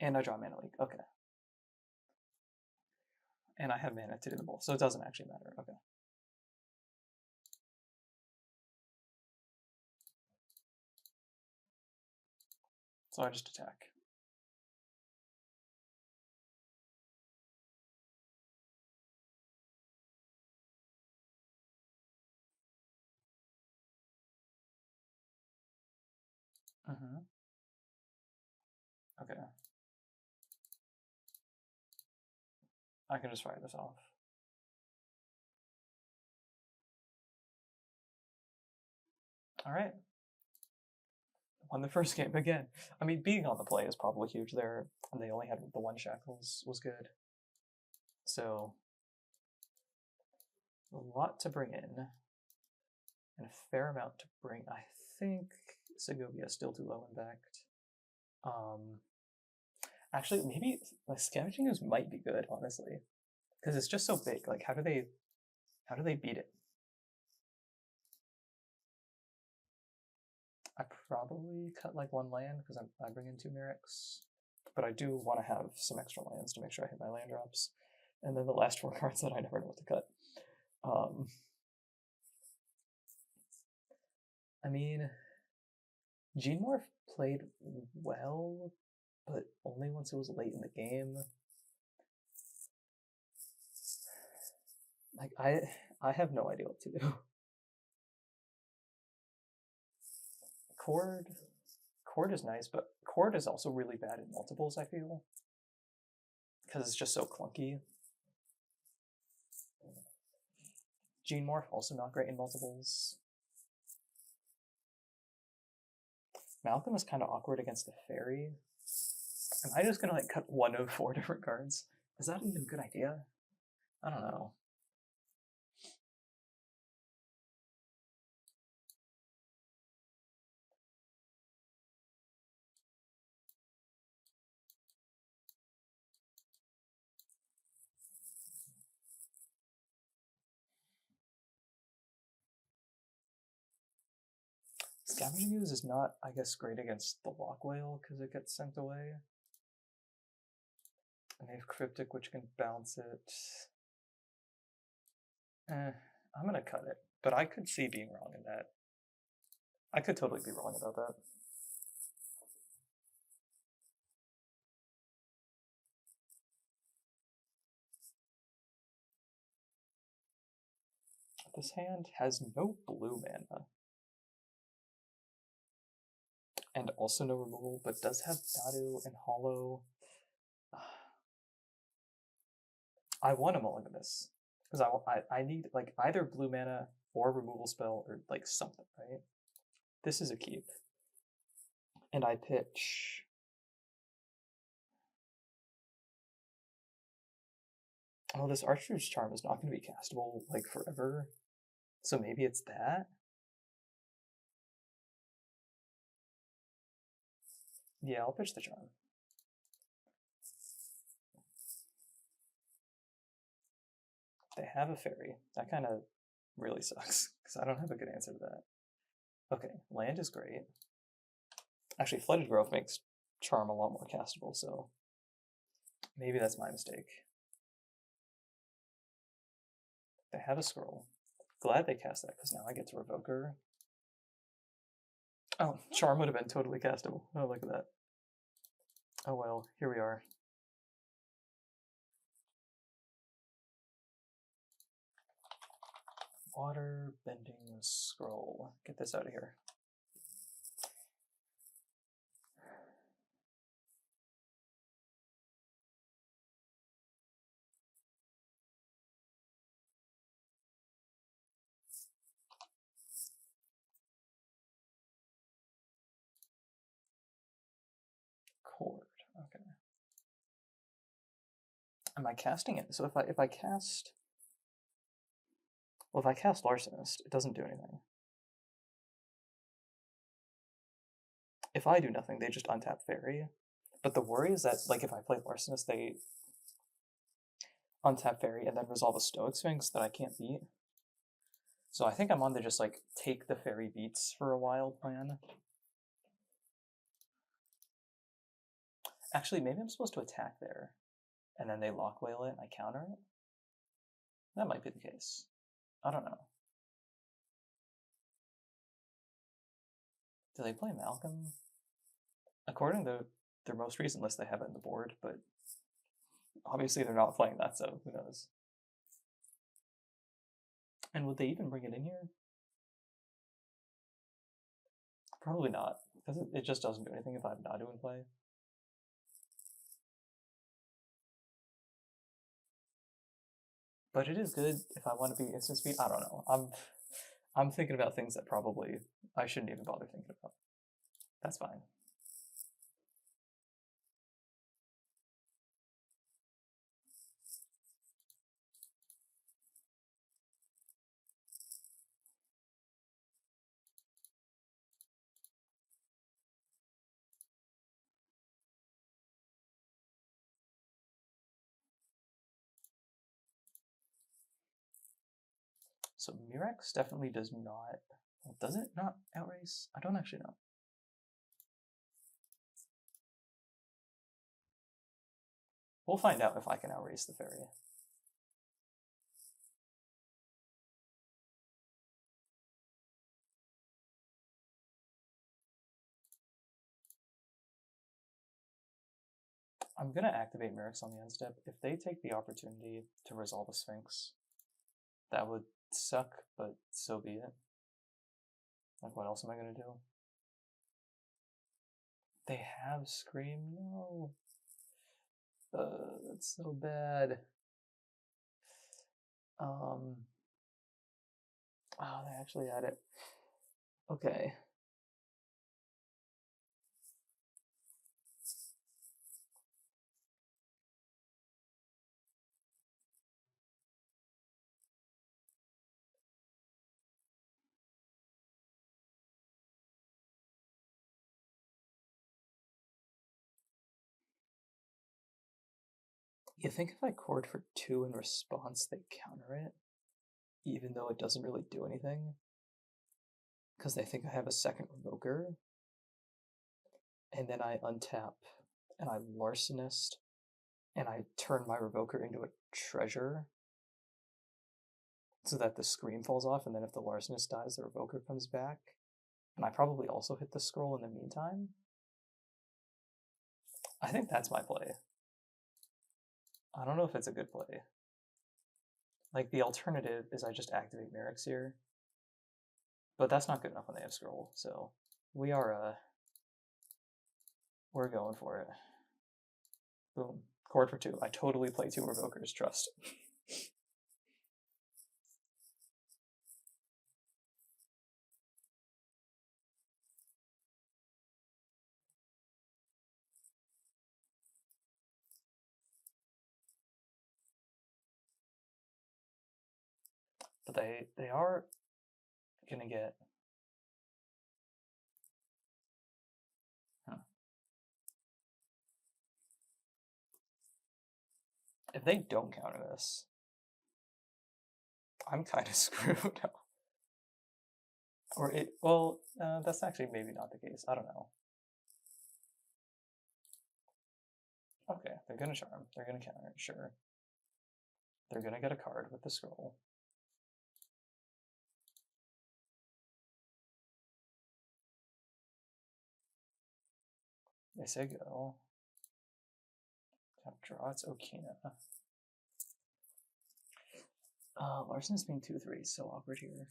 And I draw Mana Leak, okay. And I have mana to do the both, so it doesn't actually matter, okay. So I just attack. Okay. I can just fire this off. All right. Won the first game again. I mean, being on the play is probably huge there, and they only had the one Shackles was good. So, a lot to bring in, and a fair amount to bring. I think Segovia is still too low impact. Actually, maybe like Scavenging Ooze might be good, honestly, because it's just so big. Like, how do they beat it? I probably cut like one land because I bring in 2 Merrics, but I do want to have some extra lands to make sure I hit my land drops. And then the last 4 cards that I never know what to cut. I mean, Gene Morph played well, but only once it was late in the game. Like I have no idea what to do. Cord is nice, but Cord is also really bad in multiples, I feel. Because it's just so clunky. Gene Morph, also not great in multiples. Malcolm is kind of awkward against the fairy. Am I just gonna like cut 1 of 4 different cards? Is that even a good idea? I don't know. Scavenging Ooze is not, I guess, great against the Lock Whale because it gets sent away. And they have Cryptic, which can bounce it. I'm gonna cut it, but I could see being wrong in that. I could totally be wrong about that. This hand has no blue mana. And also no removal, but does have Nadu and Hollow. I want to mulligan this. Because I need like either blue mana or removal spell or like something, right? This is a keep. And I pitch. Oh, this Archer's Charm is not going to be castable like forever. So maybe it's that? Yeah, I'll pitch the Charm. They have a fairy. That kind of really sucks because I don't have a good answer to that. Okay, land is great. Actually, Flooded Growth makes Charm a lot more castable, so maybe that's my mistake. They have a scroll. Glad they cast that because now I get to revoke her. Oh, Charm would have been totally castable. Oh, look at that. Oh well, here we are. Water bending scroll. Get this out of here. Chord. Okay. Am I casting it? So if I cast, well, if I cast Larcenist, it doesn't do anything. If I do nothing, they just untap Fairy. But the worry is that, like, if I play Larcenist, they untap Fairy and then resolve a Stoic Sphinx that I can't beat. So I think I'm on to just, like, take the Fairy beats for a while plan. Actually, maybe I'm supposed to attack there, and then they lock whale it and I counter it? That might be the case. I don't know. Do they play Malcolm? According to their most recent list, they have it in the board, but obviously they're not playing that, so who knows. And would they even bring it in here? Probably not, because it just doesn't do anything if I have Nadu in play. But it is good if I want to be instant speed. I don't know. I'm thinking about things that probably I shouldn't even bother thinking about. That's fine. So Mirax definitely does not. Well, does it not outrace? I don't actually know. We'll find out if I can outrace the fairy. I'm gonna activate Mirax on the end step. If they take the opportunity to resolve a Sphinx, that would suck, but so be it. Like, what else am I gonna do? They have Scream? No. That's so bad. Oh, they actually had it. Okay. You think if I chord for 2 in response, they counter it? Even though it doesn't really do anything? Because they think I have a second Revoker? And then I untap, and I Larcenist, and I turn my Revoker into a treasure? so that the screen falls off, and then if the Larcenist dies, the Revoker comes back. And I probably also hit the scroll in the meantime. I think that's my play. I don't know if it's a good play. Like, the alternative is I just activate Merrick's here. But that's not good enough when they have scroll, so we are, we're going for it. Boom. Chord for 2. I totally play 2 Revokers, trust. But they are gonna get... Huh. If they don't counter this, I'm kind of screwed. Or it, well, that's actually maybe not the case. I don't know. Okay, they're gonna charm. They're gonna counter, sure. They're gonna get a card with the scroll. They say go. Tap draw, it's Okina. Larcen's being 2/3, so awkward here.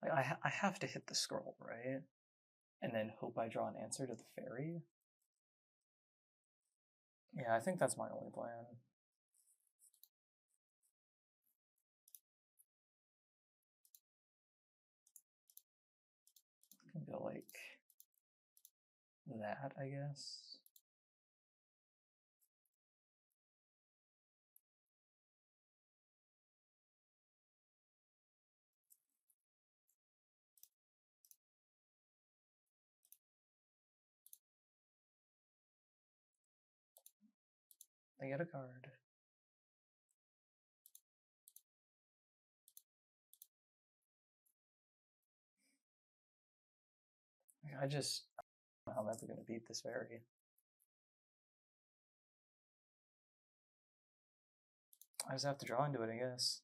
Like, I have to hit the scroll, right? And then hope I draw an answer to the fairy? Yeah, I think that's my only plan. I can go like that, I guess. They get a card. I just don't know how I'm ever going to beat this fairy. I just have to draw into it, I guess.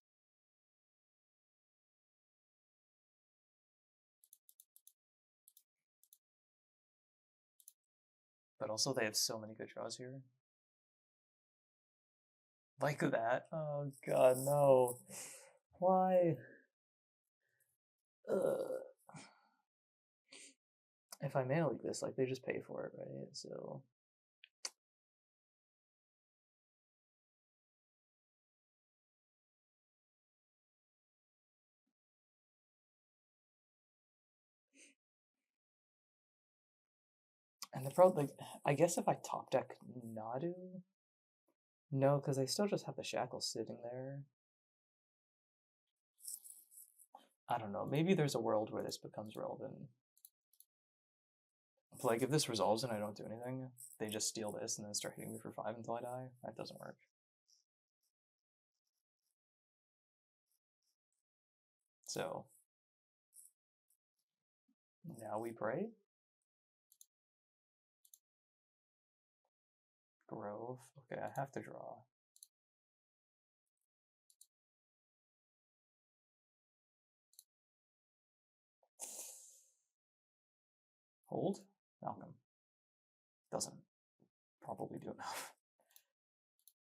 But also they have so many good draws here. Like that? Oh god, no. Why? If I mana leak this, like, they just pay for it, right? So... And the problem, like, I guess if I top deck Nadu? No, because they still just have the shackles sitting there. I don't know, maybe there's a world where this becomes relevant. Like, if this resolves and I don't do anything, they just steal this and then start hitting me for 5 until I die. That doesn't work. So, now we pray. Grove. Okay, I have to draw. Hold? Malcolm. Doesn't probably do enough.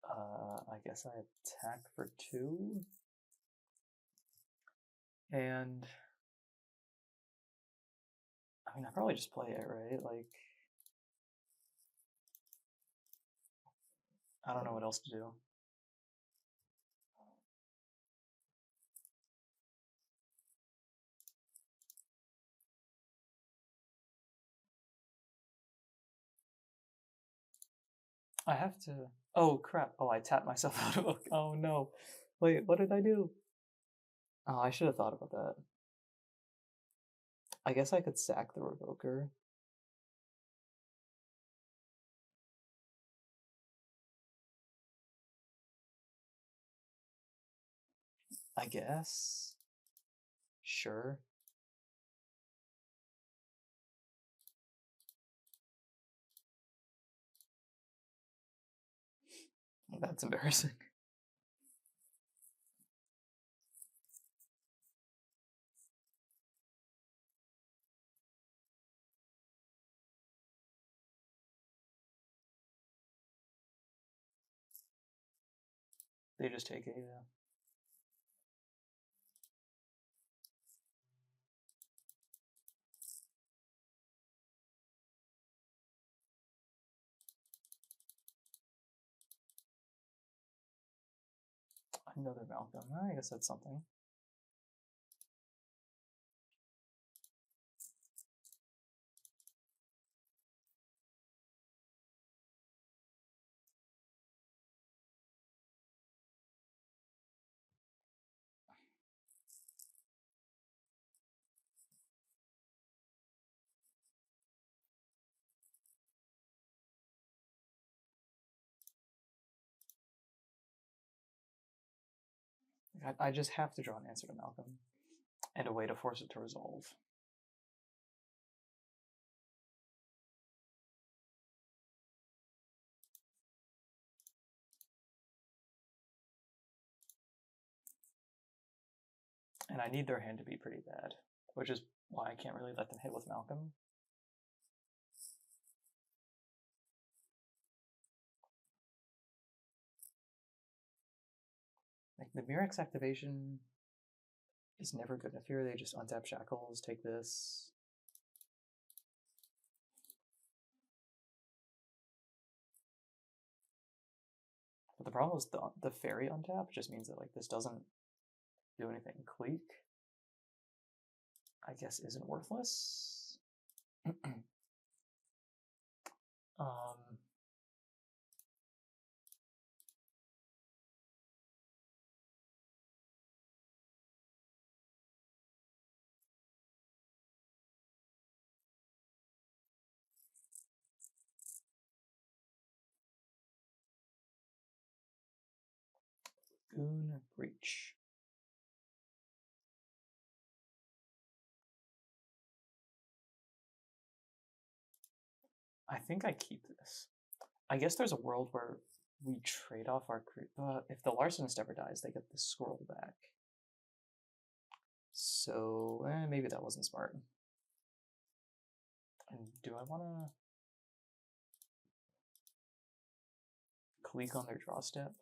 I guess I attack for 2. And... I mean, I probably just play it, right? Like... I don't know what else to do. I have to... Oh, crap. Oh, I tapped myself out of... Oh, no. Wait, what did I do? Oh, I should have thought about that. I guess I could sack the Revoker. I guess. Sure. That's embarrassing. They just take a. Another Malcolm. I guess that's something. I just have to draw an answer to Malcolm and a way to force it to resolve. And I need their hand to be pretty bad, which is why I can't really let them hit with Malcolm. Like the Murex activation is never good enough here. They just untap Shackles, take this. But the problem is the fairy untap just means that like this doesn't do anything. Cleek, I guess, isn't worthless. Goon Breach. I think I keep this. I guess there's a world where we trade off our if the Larcenist ever dies, they get the scroll back. So maybe that wasn't smart. And do I want to click on their draw step?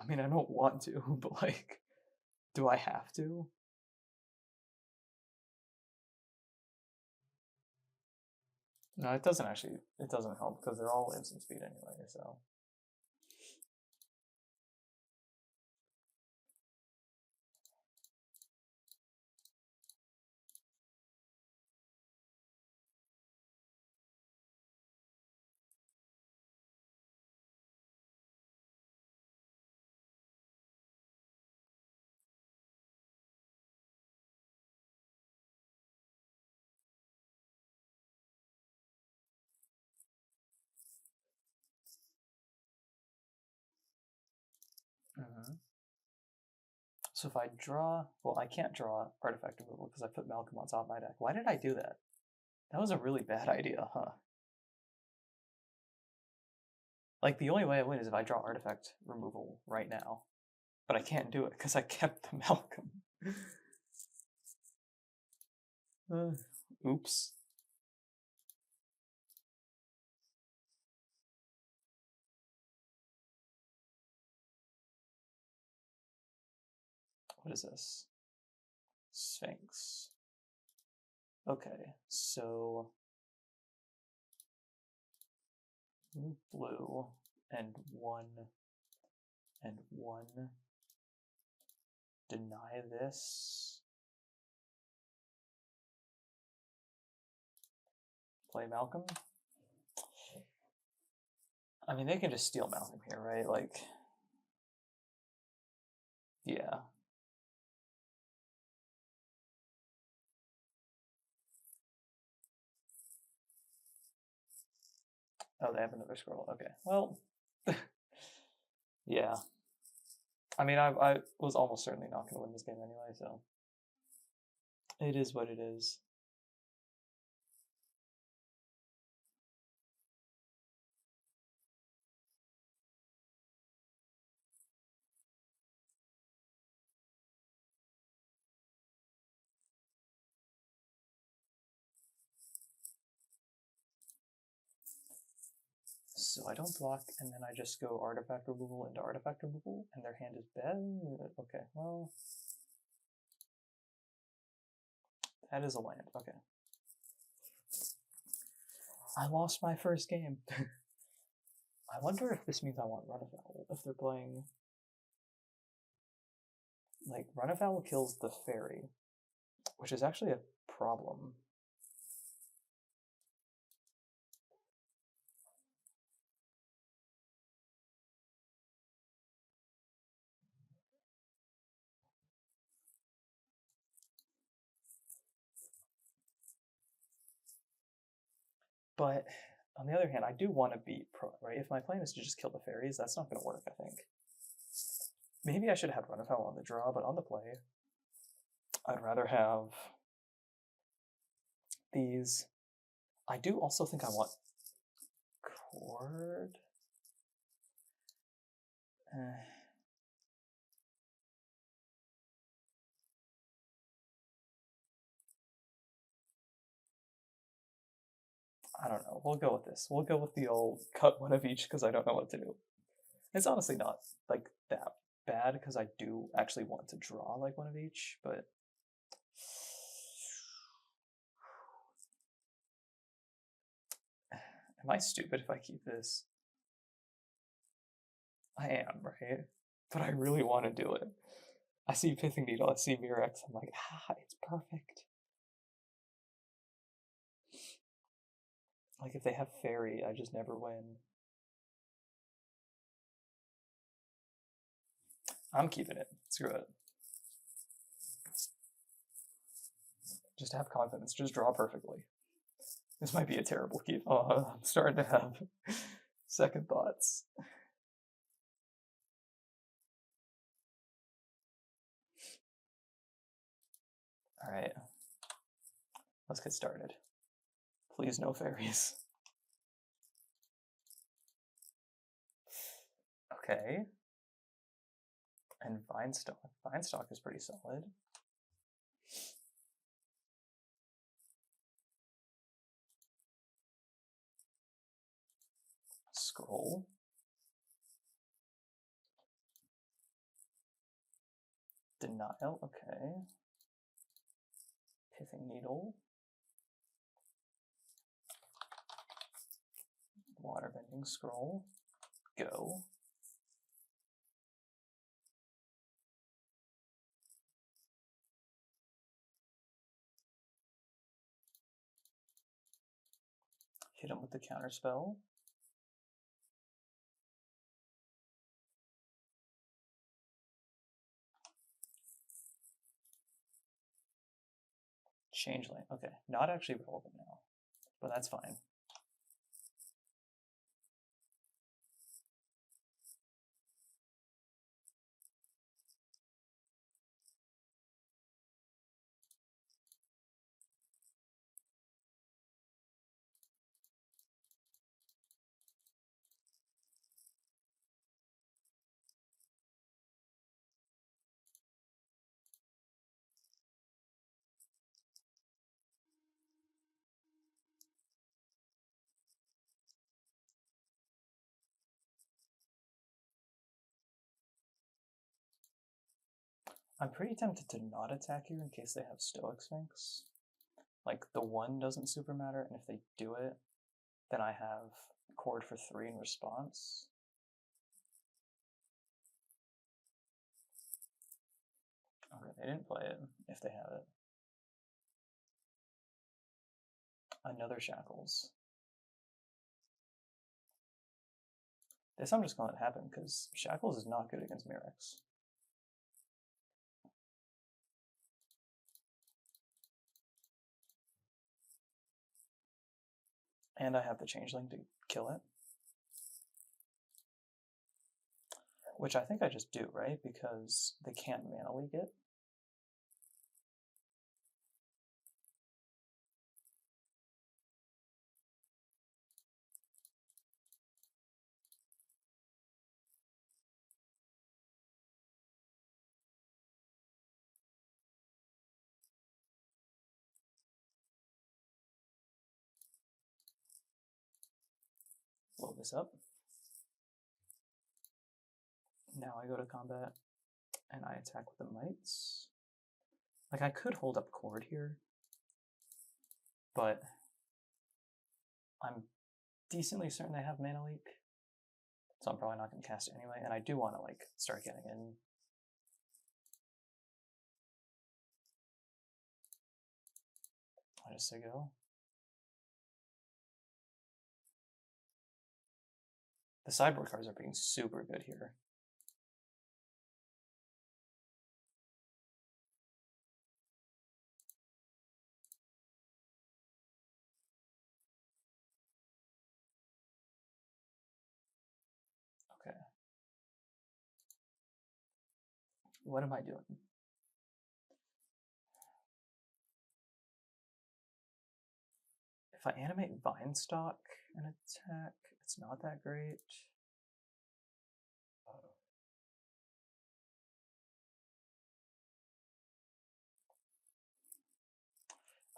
I mean, I don't want to, but like, do I have to? No, it doesn't actually. It doesn't help because they're all instant speed anyway. So. So if I draw, well, I can't draw artifact removal because I put Malcolm on top of my deck. Why did I do that? That was a really bad idea, huh? Like, the only way I win is if I draw artifact removal right now. But I can't do it because I kept the Malcolm. Oops. What is this? Sphinx. Okay, so blue and one. Deny this. Play Malcolm. I mean, they can just steal Malcolm here, right? Like, yeah. Oh, they have another scroll. Okay, well, yeah. I mean, I was almost certainly not going to win this game anyway, so it is what it is. So I don't block, and then I just go artifact removal into artifact removal, and their hand is bad? Okay, well... That is a land, okay. I lost my first game. I wonder if this means I want Run Afoul. If they're playing... Like, Run Afoul kills the fairy, which is actually a problem. But on the other hand, I do want to beat Pro, right? If my plan is to just kill the fairies, that's not going to work, I think. Maybe I should have Run Afoul on the draw, but on the play, I'd rather have these. I do also think I want Chord. I don't know. We'll go with this. We'll go with the old cut one of each because I don't know what to do. It's honestly not like that bad because I do actually want to draw like one of each, but am I stupid if I keep this? I am, right? But I really want to do it. I see Pithing Needle, I see Mirex, I'm like, it's perfect. Like if they have Fairy, I just never win. I'm keeping it. Screw it. Just have confidence. Just draw perfectly. This might be a terrible keep. Oh, I'm starting to have second thoughts. All right. Let's get started. Please no fairies. Okay. And Vinestock. Vinestock is pretty solid. Scroll. Denial, okay. Pithing Needle. Waterbending Scroll. Go. Hit him with the counterspell. Changeling. Okay, not actually relevant now, but that's fine. I'm pretty tempted to not attack here in case they have Stoic Sphinx. Like, the 1 doesn't super matter, and if they do it, then I have Chord for 3 in response. Okay, they didn't play it, if they have it. Another Shackles. This I'm just going to let happen, because Shackles is not good against Mirex. And I have the Changeling to kill it. Which I think I just do, right? Because they can't mana leak it. Blow this up. Now I go to combat, and I attack with the mites. Like, I could hold up cord here, but I'm decently certain they have mana leak, so I'm probably not going to cast it anyway, and I do want to, like, start getting in. I just say go. The sideboard cards are being super good here. Okay. What am I doing? If I animate Vinestock and attack, it's not that great.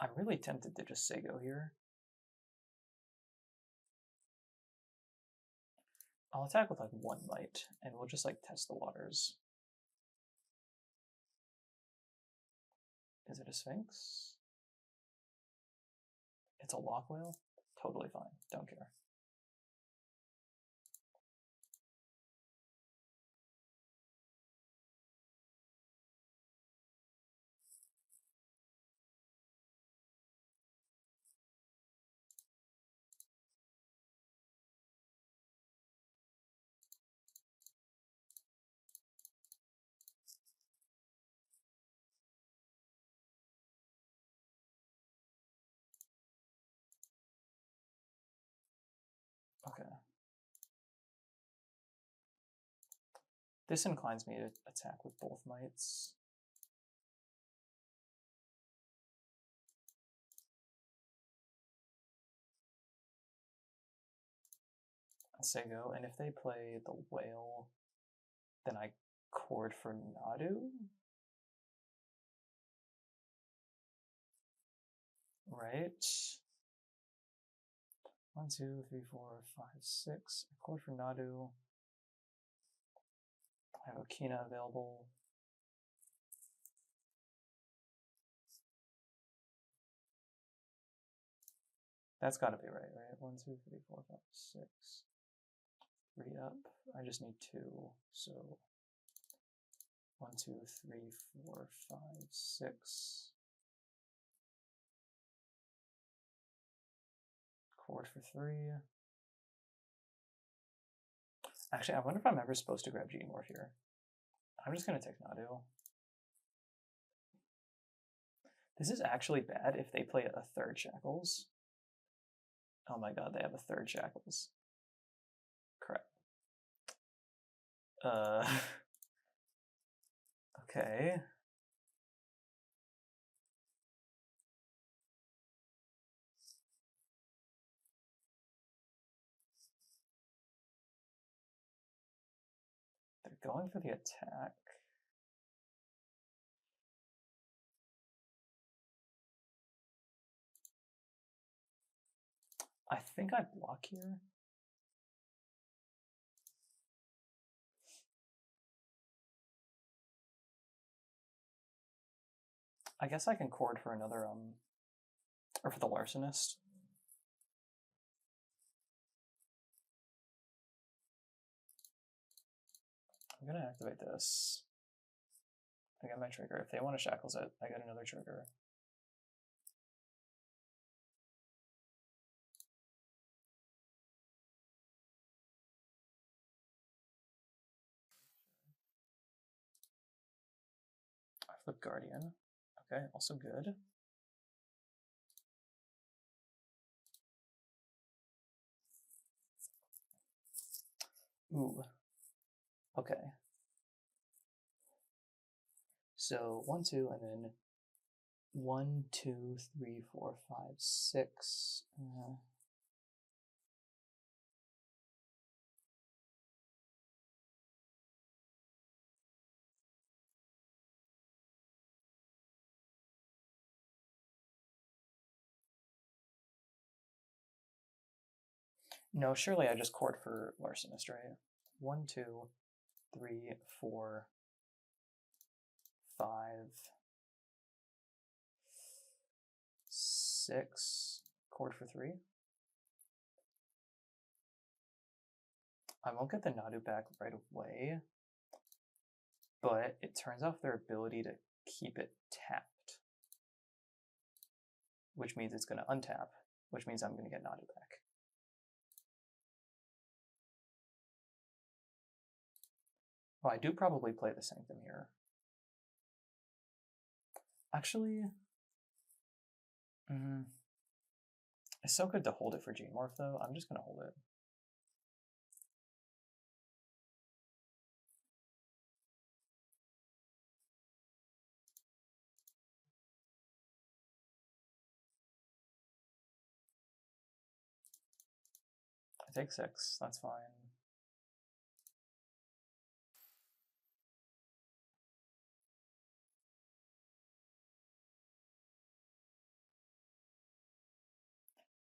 I'm really tempted to just say go here. I'll attack with like one mite, and we'll just like test the waters. Is it a Sphinx? It's a lock whale? Totally fine, don't care. Okay. This inclines me to attack with both mites. I say go, and if they play the whale, then I cord for Nadu? Right? 1, 2, 3, 4, 5, 6. I cord for Nadu. I have Okina available. That's got to be right, right? 1, 2, 3, 4, 5, 6. 3 up. I just need 2. So 1, 2, 3, 4, 5, 6. Cord for 3. Actually, I wonder if I'm ever supposed to grab G-Morph here. I'm just going to take Nadu. This is actually bad if they play a third Shackles. Oh my god, they have a third Shackles. Crap. Okay. They're going for the attack. I think I block here. I guess I can cord for another, or for the Larcenist. I'm gonna activate this. I got my trigger. If they want to Shackles it, I got another trigger. I flip Guardian. Okay, also good. Ooh. Okay. So 1, 2, and then 1, 2, 3, 4, 5, 6. No, surely I just cord for Larcenist, right? 1, 2. 3, 4, 5, 6, chord for 3. I won't get the Nadu back right away, but it turns off their ability to keep it tapped, which means it's going to untap, which means I'm going to get Nadu back. Well, I do probably play the Sanctum here. Actually, it's so good to hold it for Gene Morph, though. I'm just going to hold it. I take 6, that's fine.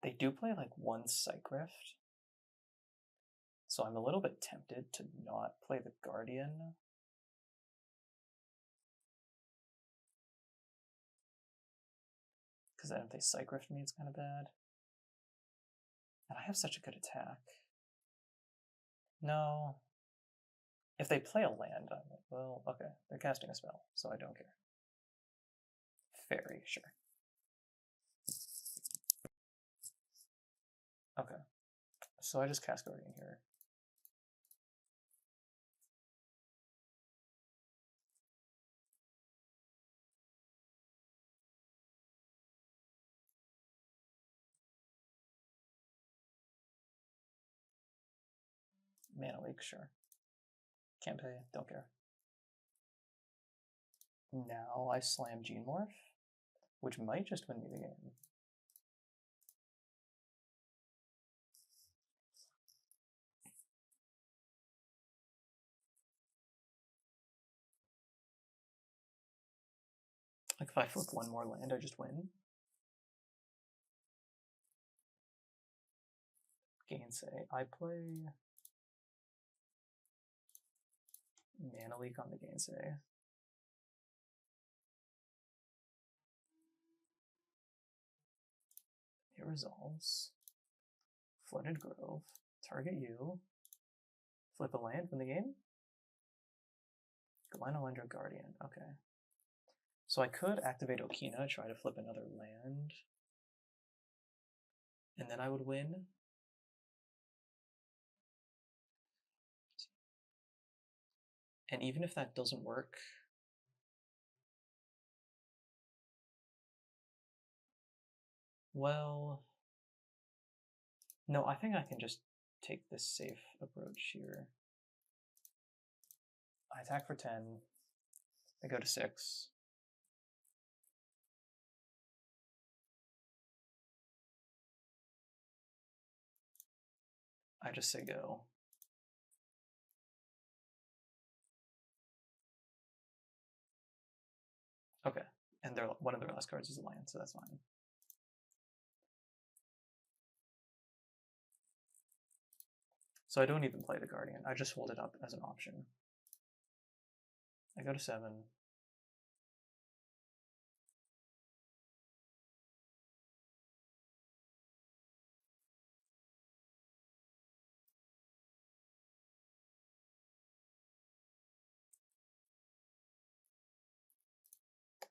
They do play like one Psych Rift, so I'm a little bit tempted to not play the Guardian. Because then if they Psych Rift me, it's kind of bad. And I have such a good attack. No. If they play a land, I'm like, well, okay, they're casting a spell, so I don't care. Fairy, sure. Okay, so I just cast Guardian here. Mana Leak, sure. Can't pay, don't care. Now I slam Gene Morph, which might just win me the game. Like if I flip one more land, I just win. Gainsay. I play Mana Leak on the Gainsay. It resolves. Flooded Grove. Target you. Flip a land from the game. Glenalendra Guardian. Okay. So I could activate Okina, try to flip another land. And then I would win. And even if that doesn't work, well, no, I think I can just take this safe approach here. I attack for 10. I go to 6. I just say go. Okay, and one of their last cards is a land, so that's fine. So I don't even play the Guardian. I just hold it up as an option. I go to 7.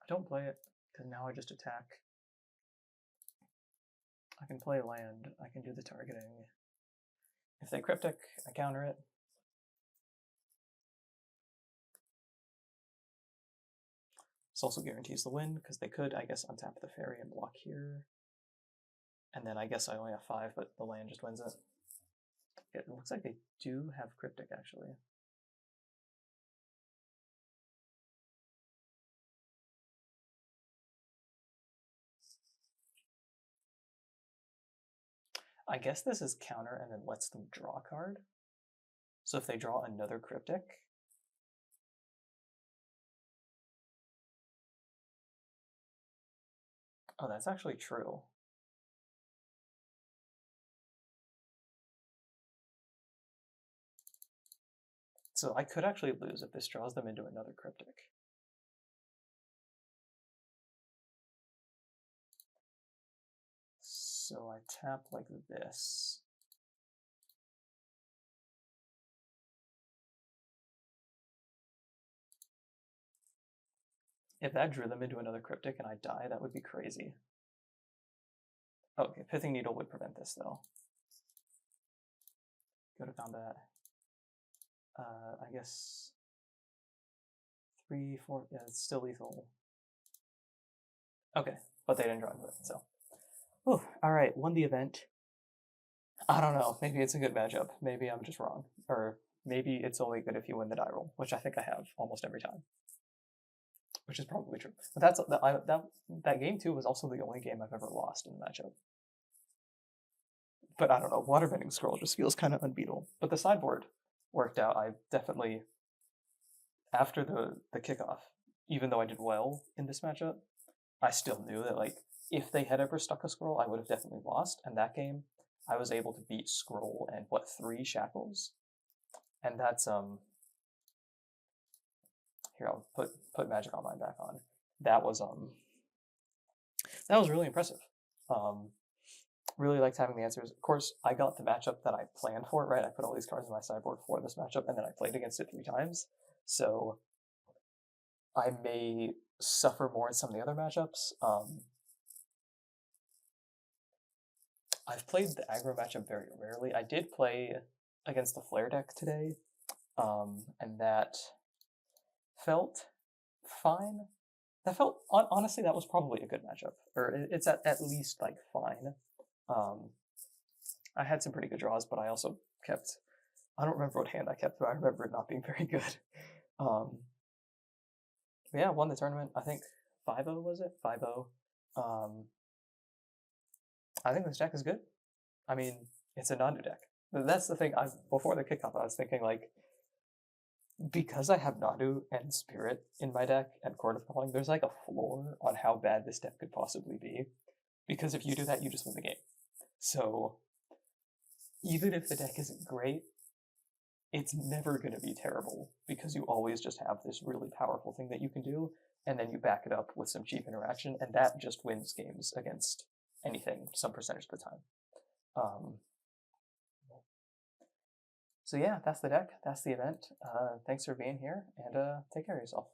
I don't play it, because now I just attack. I can play land. I can do the targeting. If they Cryptic, I counter it. This also guarantees the win, because they could, I guess, untap the fairy and block here. And then I guess I only have 5, but the land just wins it. It looks like they do have Cryptic, actually. I guess this is counter and then lets them draw a card. So if they draw another Cryptic, oh, that's actually true. So I could actually lose if this draws them into another Cryptic. So I tap like this. If that drew them into another Cryptic and I die, that would be crazy. Okay, Pithing Needle would prevent this though. Go to combat. I guess 3, 4. Yeah, it's still lethal. Okay, but they didn't draw into it, so. Ooh, all right, won the event. I don't know. Maybe it's a good matchup. Maybe I'm just wrong, or maybe it's only good if you win the die roll, which I think I have almost every time, which is probably true. But that game too was also the only game I've ever lost in the matchup. But I don't know. Waterbending Scroll just feels kind of unbeatable. But the sideboard worked out. I definitely, after the kickoff, even though I did well in this matchup, I still knew that like if they had ever stuck a scroll, I would have definitely lost. And that game, I was able to beat Scroll and 3 shackles, and that's Here, I'll put Magic Online back on. That was really impressive. Really liked having the answers. Of course, I got the matchup that I planned for, right? I put all these cards in my sideboard for this matchup, and then I played against it 3 times. So I may suffer more in some of the other matchups. I've played the aggro matchup very rarely. I did play against the Flare deck today, and that felt fine. That felt, honestly, that was probably a good matchup, or it's at least like fine. I had some pretty good draws, but I also kept, I don't remember what hand I kept, but I remember it not being very good. Yeah, won the tournament. I think 5-0 was it? 5-0. I think this deck is good. I mean, it's a Nadu deck. That's the thing. Before the kickoff, I was thinking like, because I have Nadu and Spirit in my deck and Court of Calling, there's like a floor on how bad this deck could possibly be. Because if you do that, you just win the game. So even if the deck isn't great, it's never going to be terrible because you always just have this really powerful thing that you can do, and then you back it up with some cheap interaction, and that just wins games against anything some percentage of the time. So yeah, that's the deck. That's the event. Thanks for being here, and take care of yourself.